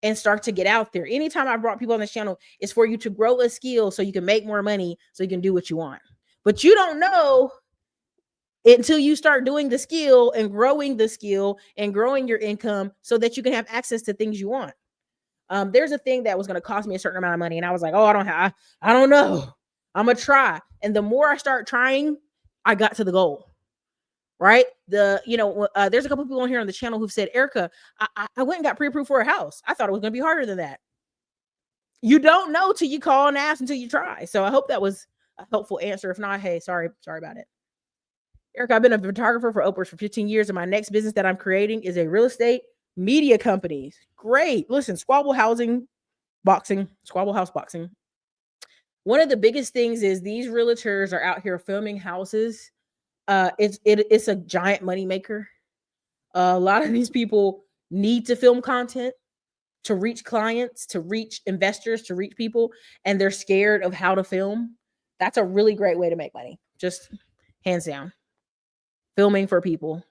and start to get out there. Anytime I brought people on this channel, it's for you to grow a skill so you can make more money, so you can do what you want. But you don't know until you start doing the skill and growing the skill and growing your income so that you can have access to things you want. There's a thing that was going to cost me a certain amount of money. And I was like, oh, I don't know. I'm going to try. And the more I start trying, I got to the goal. Right. There's a couple people on here on the channel who've said, Erica, I went and got pre-approved for a house. I thought it was going to be harder than that. You don't know till you call and ask until you try. So I hope that was a helpful answer. If not, hey, sorry about it. Erica, I've been a photographer for upwards for 15 years, and my next business that I'm creating is a real estate media company. Great. Listen, Squabble House Boxing. One of the biggest things is these realtors are out here filming houses. It's a giant moneymaker. A lot of these people need to film content to reach clients, to reach investors, to reach people, and they're scared of how to film. That's a really great way to make money. Just hands down. Filming for people.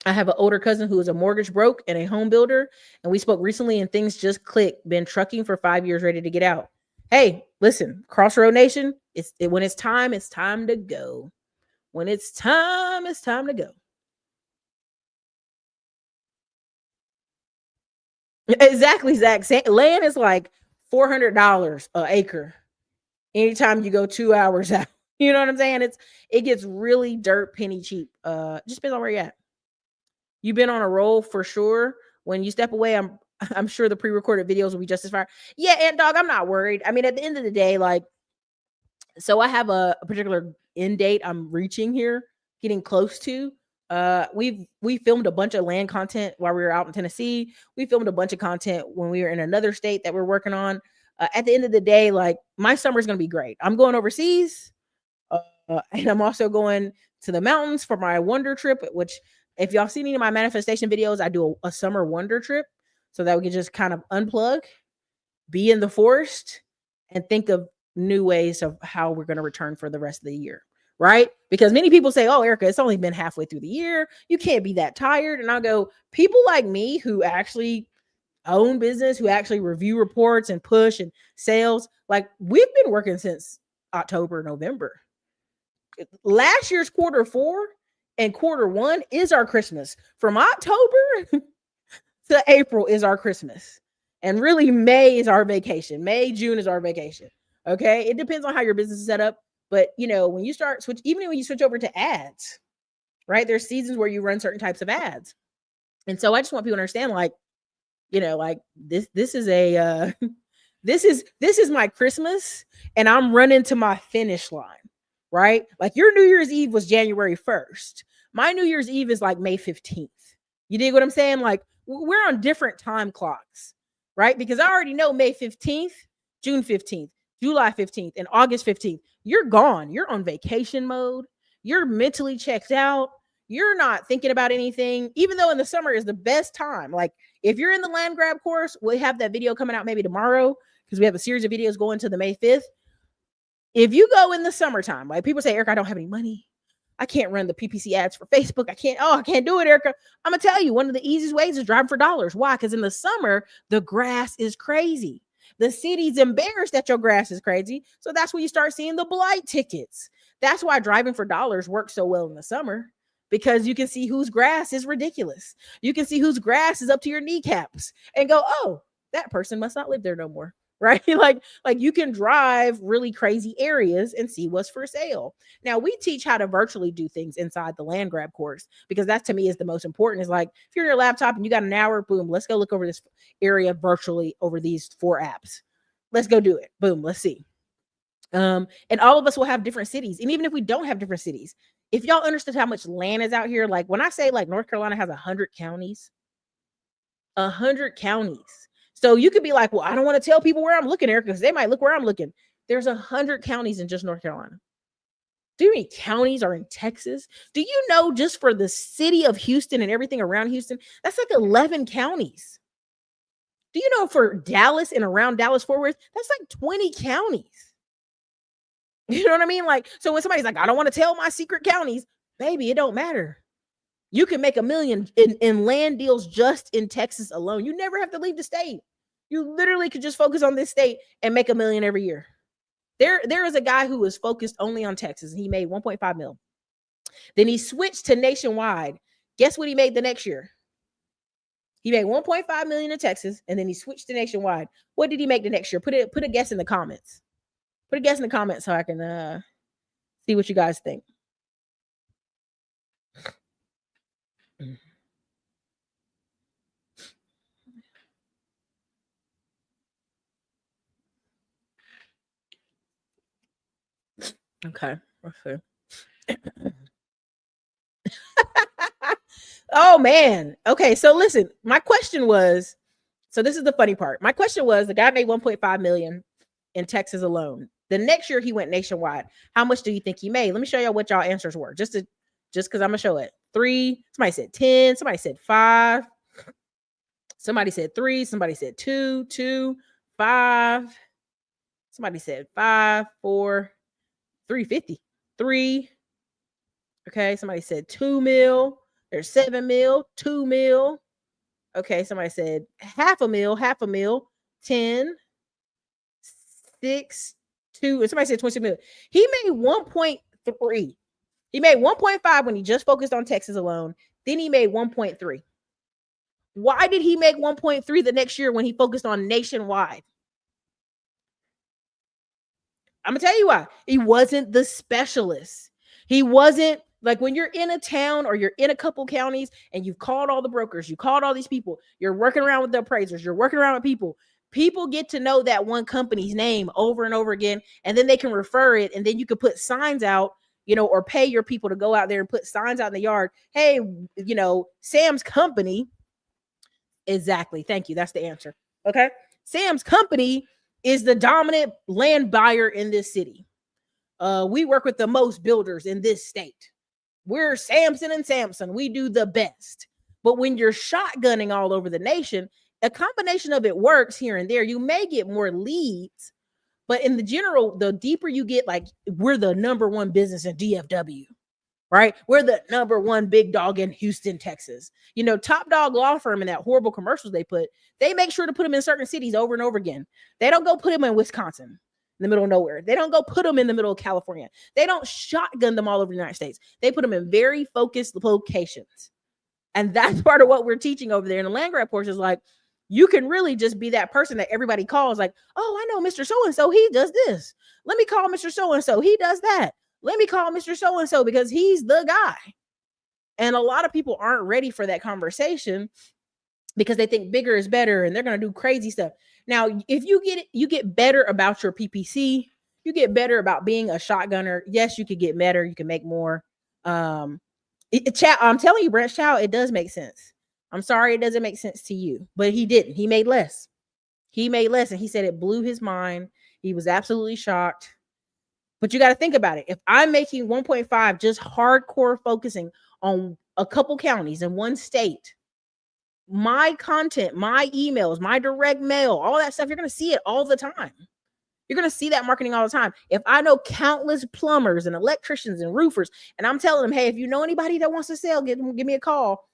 I have an older cousin who is a mortgage broke and a home builder, and we spoke recently and things just clicked. Been trucking for 5 years, ready to get out. Hey, listen, Crossroad Nation, when it's time to go. When it's time to go. Exactly, Zach. Land is like $400 an acre. Anytime you go 2 hours out. You know what I'm saying? It gets really dirt penny cheap. Just depends on where you're at. You've been on a roll for sure. When you step away, I'm sure the pre-recorded videos will be just as fire. Yeah, Ant Dog, I'm not worried. I mean, at the end of the day, so I have a particular end date I'm reaching here, getting close to. We filmed a bunch of land content while we were out in Tennessee. We filmed a bunch of content when we were in another state that we're working on. At the end of the day, my summer is going to be great. I'm going overseas. And I'm also going to the mountains for my wonder trip, which if y'all seen any of my manifestation videos, I do a summer wonder trip so that we can just kind of unplug, be in the forest, and think of new ways of how we're going to return for the rest of the year. Right? Because many people say, oh, Erica, it's only been halfway through the year. You can't be that tired. And I'll go, people like me who actually own business, who actually review reports and push and sales, we've been working since October, November. Last year's Q4 and Q1 is our Christmas. From October to April is our Christmas. And really May is our vacation. May, June is our vacation. Okay. It depends on how your business is set up. But when you even when you switch over to ads, right? There's seasons where you run certain types of ads. And so I just want people to understand, this is a, this is my Christmas and I'm running to my finish line. Right? Your New Year's Eve was January 1st. My New Year's Eve is May 15th. You dig what I'm saying? We're on different time clocks, right? Because I already know May 15th, June 15th, July 15th, and August 15th. You're gone. You're on vacation mode. You're mentally checked out. You're not thinking about anything, even though in the summer is the best time. If you're in the land grab course, we'll have that video coming out maybe tomorrow because we have a series of videos going to the May 5th. If you go in the summertime, people say, Erica, I don't have any money. I can't run the PPC ads for Facebook. I can't do it, Erica. I'm going to tell you, one of the easiest ways is driving for dollars. Why? Because in the summer, the grass is crazy. The city's embarrassed that your grass is crazy. So that's when you start seeing the blight tickets. That's why driving for dollars works so well in the summer. because you can see whose grass is ridiculous. You can see whose grass is up to your kneecaps and go, oh, that person must not live there no more. Right? like you can drive really crazy areas and see what's for sale. Now we teach how to virtually do things inside the land grab course, because that to me is the most important. Is like, if you're on your laptop and you got an hour, boom, let's go look over this area virtually over these 4 apps. Let's go do it. Boom, let's see. And all of us will have different cities. And even if we don't have different cities, if y'all understood how much land is out here, like when I say like North Carolina has 100 counties, 100 counties. So you could be like, well, I don't want to tell people where I'm looking there because they might look where I'm looking. There's 100 counties in just North Carolina. Do you know how many counties are in Texas? Do you know just for the city of Houston and everything around Houston, that's like 11 counties. Do you know for Dallas and around Dallas Fort Worth, that's like 20 counties. You know what I mean? Like, so when somebody's like, I don't want to tell my secret counties, baby, it don't matter. You can make $1 million in land deals just in Texas alone. You never have to leave the state. You literally could just focus on this state and make $1 million every year. There is a guy who was focused only on Texas, and he made 1.5 mil. Then he switched to nationwide. Guess what he made the next year? He made 1.5 million in Texas, and then he switched to nationwide. What did he make the next year? Put a guess in the comments. Put a guess in the comments so I can see what you guys think. Okay, let's see. Oh man. Okay, so listen, my question was, so this is the funny part. My question was, the guy made 1.5 million in Texas alone. The next year he went nationwide. How much do you think he made? Let me show y'all what y'all answers were. Just because I'm gonna show it. 3, somebody said 10, somebody said 5, somebody said 3, somebody said 2, 5, somebody said 5, 4, 350, 3. Okay, somebody said 2 mil. There's 7 mil, 2 mil. Okay, somebody said half a mil, 10, 6, 2, and somebody said 20 mil. He made 1.3. He made 1.5 when he just focused on Texas alone. Then he made 1.3. Why did he make 1.3 the next year when he focused on nationwide? I'm gonna tell you why. He wasn't the specialist. He wasn't like, when you're in a town or you're in a couple counties and you've called all the brokers, you called all these people, you're working around with the appraisers, you're working around with people. People get to know that one company's name over and over again, and then they can refer it, and then you can put signs out, or pay your people to go out there and put signs out in the yard. Hey, Sam's company. Exactly. Thank you. That's the answer. Okay. Sam's company is the dominant land buyer in this city. We work with the most builders in this state. We're Samson and Samson. We do the best. But when you're shotgunning all over the nation, a combination of it works here and there. You may get more leads, but in the general, the deeper you get, like, we're the number one business in DFW, right? We're the number one big dog in Houston, Texas. Top dog law firm, in that horrible commercials they make sure to put them in certain cities over and over again. They don't go put them in Wisconsin, in the middle of nowhere. They don't go put them in the middle of California. They don't shotgun them all over the United States. They put them in very focused locations. And that's part of what we're teaching over there in the land grab portion. Is like, you can really just be that person that everybody calls, like, oh, I know Mr. So-and-so, he does this. Let me call Mr. So-and-so, he does that. Let me call Mr. So-and-so because he's the guy. And a lot of people aren't ready for that conversation because they think bigger is better and they're going to do crazy stuff. Now, if you get better about your PPC, you get better about being a shotgunner. Yes, you could get better. You can make more. I'm telling you, Branch Chow, it does make sense. I'm sorry it doesn't make sense to you, but he didn't. He made less. And he said it blew his mind. He was absolutely shocked. But you got to think about it. If I'm making 1.5 just hardcore focusing on a couple counties in one state, my content, my emails, my direct mail, all that stuff, you're going to see it all the time. You're going to see that marketing all the time. If I know countless plumbers and electricians and roofers, and I'm telling them, hey, if you know anybody that wants to sell, give me a call.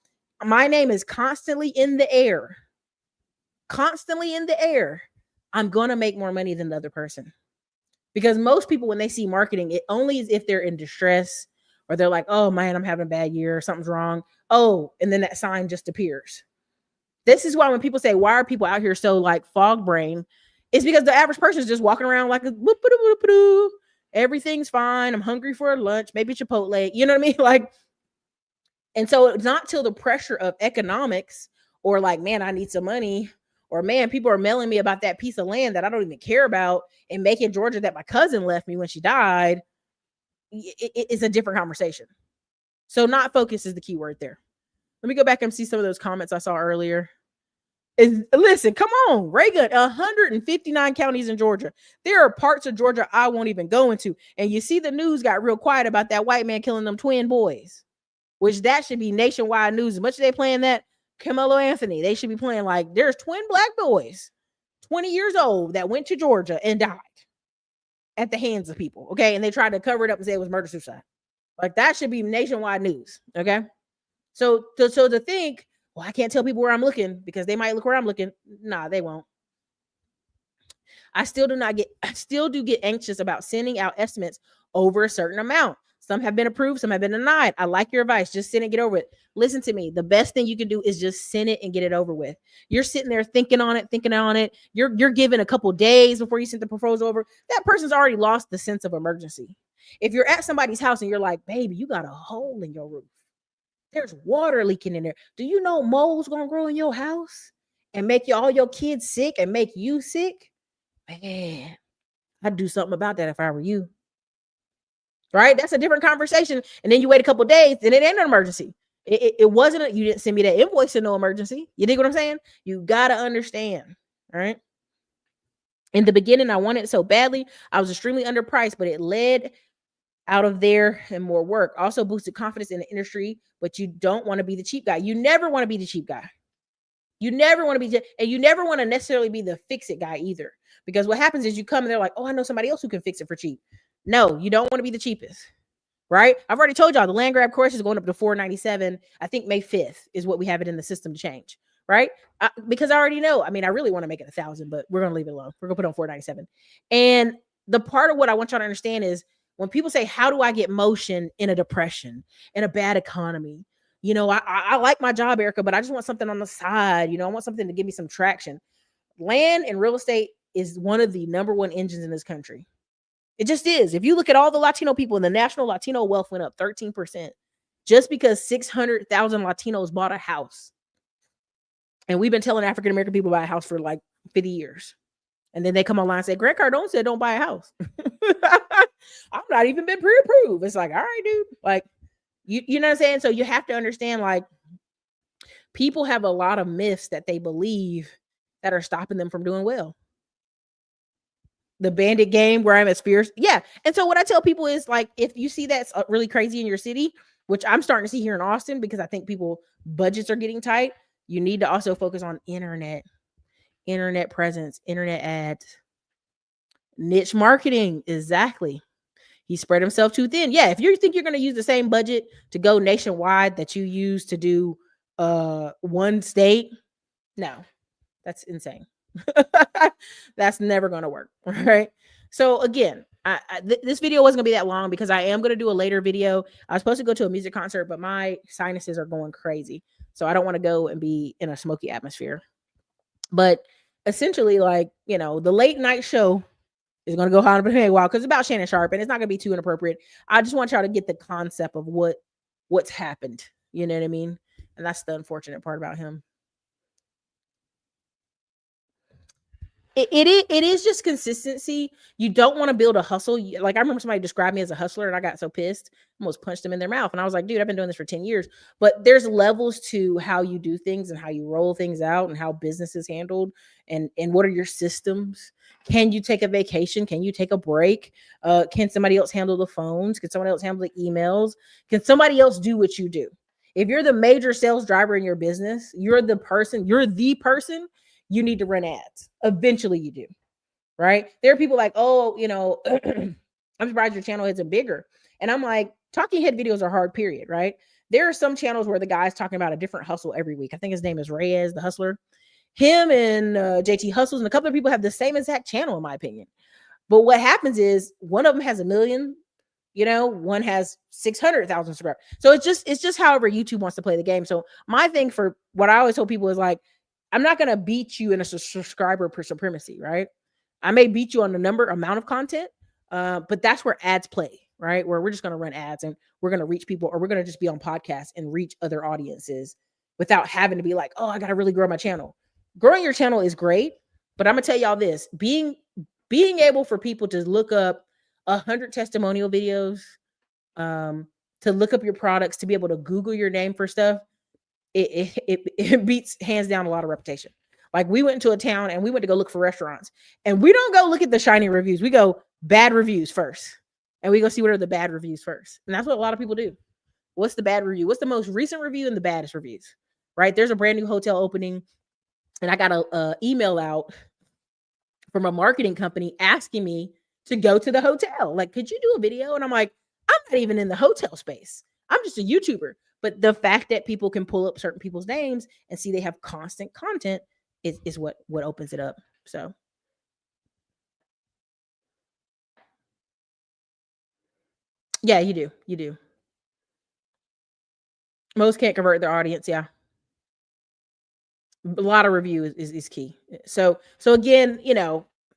My name is constantly in the air. Constantly in the air. I'm going to make more money than the other person. Because most people, when they see marketing, it only is if they're in distress or they're like, oh man, I'm having a bad year, something's wrong. Oh, and then that sign just appears. This is why when people say, why are people out here so like fog brain? It's because the average person is just walking around like everything's fine. I'm hungry for lunch, maybe Chipotle. You know what I mean? Like, and so it's not till the pressure of economics or like, man, I need some money, or man, people are mailing me about that piece of land that I don't even care about in Macon, Georgia, that my cousin left me when she died. It's a different conversation. So not focus is the key word there. Let me go back and see some of those comments I saw earlier. Listen, come on, Reagan, 159 counties in Georgia. There are parts of Georgia I won't even go into. And you see the news got real quiet about that white man killing them twin boys, which that should be nationwide news. As much as they playing that Carmelo Anthony, they should be playing like there's twin black boys, 20 years old, that went to Georgia and died at the hands of people. Okay. And they tried to cover it up and say it was murder suicide. Like that should be nationwide news. Okay. So to think, well, I can't tell people where I'm looking because they might look where I'm looking. Nah, they won't. I still do get anxious about sending out estimates over a certain amount. Some have been approved, some have been denied. I like your advice. Just send it, get over it. Listen to me. The best thing you can do is just send it and get it over with. You're sitting there thinking on it. You're given a couple days before you send the proposal over. That person's already lost the sense of emergency. If you're at somebody's house and you're like, baby, you got a hole in your roof. There's water leaking in there. Do you know mold's gonna grow in your house and make all your kids sick and make you sick? Man, I'd do something about that if I were you. Right? That's a different conversation. And then you wait a couple days and it ain't an emergency. It wasn't, you didn't send me that invoice in no emergency. You dig what I'm saying? You gotta understand. All right. In the beginning, I wanted it so badly. I was extremely underpriced, but it led out of there and more work. Also boosted confidence in the industry, but you don't want to be the cheap guy. You never want to be the cheap guy. You never want to be, and you never want to necessarily be the fix it guy either. Because what happens is you come and they're like, oh, I know somebody else who can fix it for cheap. No, you don't want to be the cheapest, right? I've already told y'all the land grab course is going up to $497. I think May 5th is what we have it in the system to change, right? Because I already know. I mean, I really want to make it 1,000, but we're going to leave it alone. We're going to put on $497. And the part of what I want y'all to understand is when people say, how do I get motion in a depression, in a bad economy? You know, I like my job, Erica, but I just want something on the side. You know, I want something to give me some traction. Land and real estate is one of the number one engines in this country. It just is. If you look at all the Latino people, and the national Latino wealth went up 13% just because 600,000 Latinos bought a house. And we've been telling African-American people to buy a house for like 50 years. And then they come online and say, Grant Cardone said, don't buy a house. I'm not even been pre-approved. It's like, all right, dude. Like, you know what I'm saying? So you have to understand, like, people have a lot of myths that they believe that are stopping them from doing well. The bandit game where I'm at Spears. Yeah. And so what I tell people is, like, if you see that's really crazy in your city, which I'm starting to see here in Austin, because I think people budgets are getting tight, you need to also focus on internet presence, internet ads, niche marketing. Exactly. He spread himself too thin. Yeah. If you think you're going to use the same budget to go nationwide that you use to do one state, no, that's insane. That's never going to work. Right. So again, this video wasn't gonna be that long because I am going to do a later video. I was supposed to go to a music concert, but my sinuses are going crazy. So I don't want to go and be in a smoky atmosphere. But essentially, like, you know, the late night show is going to go on a while because it's about Shannon Sharpe and it's not going to be too inappropriate. I just want y'all to get the concept of what's happened. You know what I mean? And that's the unfortunate part about him. It is just consistency. You don't want to build a hustle. Like, I remember somebody described me as a hustler and I got so pissed, almost punched them in their mouth. And I was like, dude, I've been doing this for 10 years. But there's levels to how you do things and how you roll things out and how business is handled and what are your systems. Can you take a vacation? Can you take a break? Can somebody else handle the phones? Can somebody else handle the emails? Can somebody else do what you do? If you're the major sales driver in your business, you're the person, you need to run ads. Eventually you do, right? There are people like, oh, you know, I'm surprised your channel isn't bigger. And I'm like, talking head videos are hard, period, right? There are some channels where the guy's talking about a different hustle every week. I think his name is Reyes, the Hustler. Him and JT Hustles and a couple of people have the same exact channel, in my opinion. But what happens is one of them has 1 million one has 600,000 subscribers. So it's just however YouTube wants to play the game. So my thing for what I always tell people is like, I'm not going to beat you in a subscriber supremacy, right? I may beat you on the amount of content, but that's where ads play, right? Where we're just going to run ads and we're going to reach people, or we're going to just be on podcasts and reach other audiences without having to be like, oh, I got to really grow my channel. Growing your channel is great, but I'm going to tell y'all this, being able for people to look up 100 testimonial videos, to look up your products, to be able to Google your name for stuff, it beats hands down a lot of reputation. Like we went into a town and we went to go look for restaurants, and we don't go look at the shiny reviews. We go bad reviews first, and we go see what are the bad reviews first. And that's what a lot of people do. What's the bad review? What's the most recent review and the baddest reviews, right? There's a brand new hotel opening, and I got a email out from a marketing company asking me to go to the hotel. Like, could you do a video? And I'm like, I'm not even in the hotel space. I'm just a YouTuber. But the fact that people can pull up certain people's names and see they have constant content is what opens it up. So yeah, you do. Most can't convert their audience. Yeah. A lot of review is key. So again,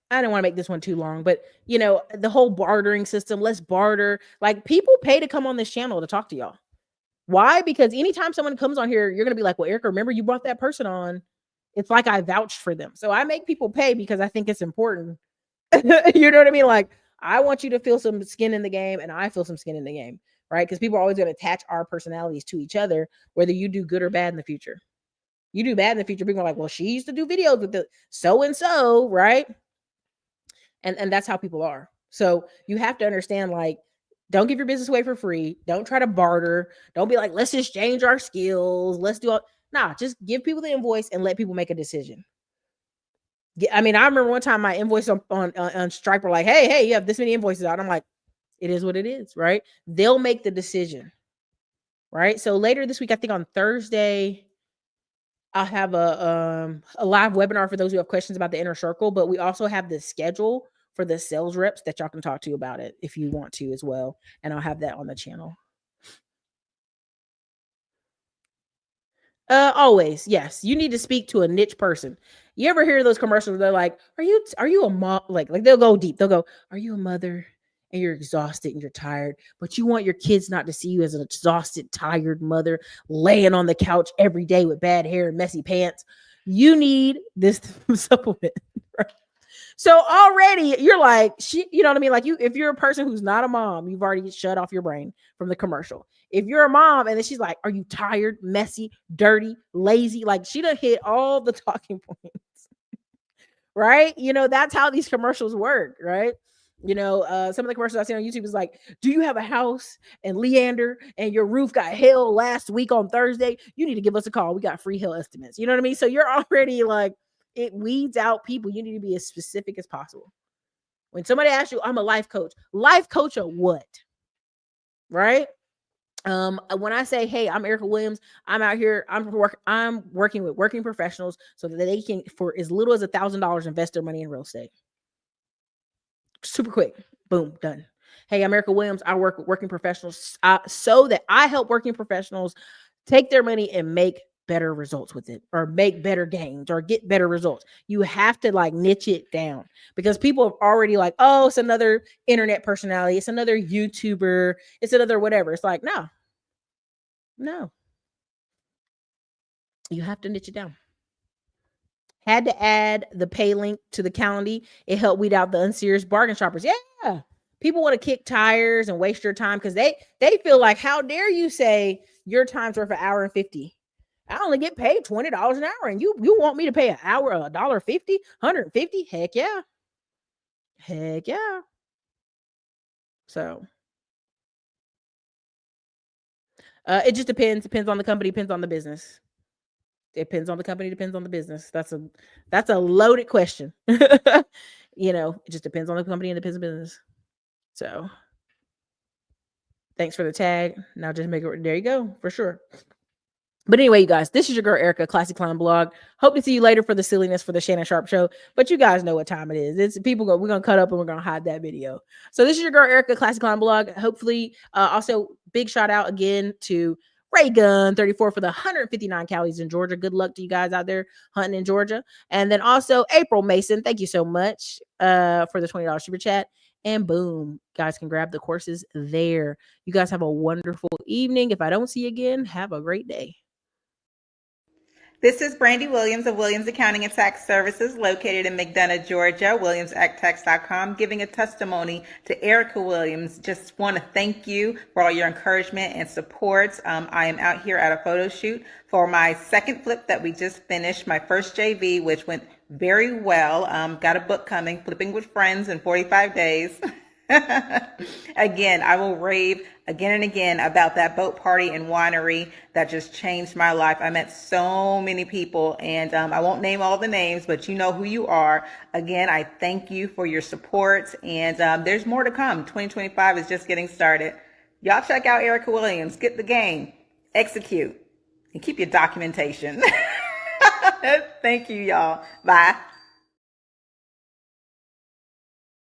I don't want to make this one too long, but the whole bartering system, let's barter. Like people pay to come on this channel to talk to y'all. Why? Because anytime someone comes on here, you're going to be like, well, Erica, remember you brought that person on. It's like I vouched for them. So I make people pay because I think it's important. You know what I mean? Like I want you to feel some skin in the game, and I feel some skin in the game, right? Because people are always going to attach our personalities to each other, whether you do good or bad in the future. You do bad in the future, people are like, well, she used to do videos with the so-and-so, right? And that's how people are. So you have to understand, like, don't give your business away for free. Don't try to barter. Don't be like, let's exchange our skills. Let's do all. Nah, just give people the invoice and let people make a decision. I mean, I remember one time my invoice on Stripe were like, hey, you have this many invoices out. I'm like, it is what it is, right? They'll make the decision, right? So later this week, I think on Thursday, I'll have a live webinar for those who have questions about the inner circle, but we also have the schedule for the sales reps that y'all can talk to about it if you want to as well. And I'll have that on the channel. Always, yes. You need to speak to a niche person. You ever hear those commercials where they're like, are you a mom? Like they'll go deep. They'll go, are you a mother and you're exhausted and you're tired, but you want your kids not to see you as an exhausted, tired mother laying on the couch every day with bad hair and messy pants? You need this supplement. Right? So already you're like, you know what I mean? Like if you're a person who's not a mom, you've already shut off your brain from the commercial. If you're a mom and then she's like, are you tired, messy, dirty, lazy? Like she done hit all the talking points, right? That's how these commercials work, right? Some of the commercials I see on YouTube is like, do you have a house and Leander and your roof got hail last week on Thursday? You need to give us a call. We got free hail estimates. You know what I mean? So you're already like, it weeds out people. You need to be as specific as possible. When somebody asks you, I'm a life coach or what? Right? When I say, hey, I'm Erica Williams, I'm out here, I'm working with working professionals so that they can, for as little as $1,000, invest their money in real estate. Super quick. Boom, done. Hey, I'm Erica Williams. I work with working professionals so that I help working professionals take their money and make better results with it, or make better gains, or get better results. You have to like niche it down, because people have already like, oh, it's another internet personality, it's another YouTuber, it's another whatever. It's like, no, you have to niche it down. Had to add the pay link to the Calendly. It helped weed out the unserious bargain shoppers. Yeah. People want to kick tires and waste your time because they feel like, how dare you say your time's worth an hour and 50? I only get paid $20 an hour, and you want me to pay an hour $1.50, $150? Heck yeah. So it just depends on the company, depends on the business. Depends on the company, depends on the business. That's a loaded question. It just depends on the company and depends on business. So thanks for the tag. Now just make it, there you go, for sure. But anyway, you guys, this is your girl Erica, Classy Clown Blog. Hope to see you later for the silliness for the Shannon Sharp Show. But you guys know what time it is. It's people go. We're gonna cut up and we're gonna hide that video. So this is your girl Erica, Classy Clown Blog. Hopefully, also big shout out again to Ray Gun 34 for the 159 counties in Georgia. Good luck to you guys out there hunting in Georgia. And then also April Mason, thank you so much for the $20 super chat. And boom, guys can grab the courses there. You guys have a wonderful evening. If I don't see you again, have a great day. This is Brandy Williams of Williams Accounting and Tax Services, located in McDonough, Georgia, WilliamsActTax.com, giving a testimony to Erica Williams. Just want to thank you for all your encouragement and support. I am out here at a photo shoot for my second flip that we just finished, my first JV, which went very well. Got a book coming, Flipping with Friends in 45 days. Again, I will rave again and again about that boat party and winery that just changed my life. I met so many people, and I won't name all the names, but you know who you are. Again, I thank you for your support, and there's more to come. 2025 is just getting started. Y'all check out Erica Williams. Get the game, execute, and keep your documentation. Thank you, y'all. Bye.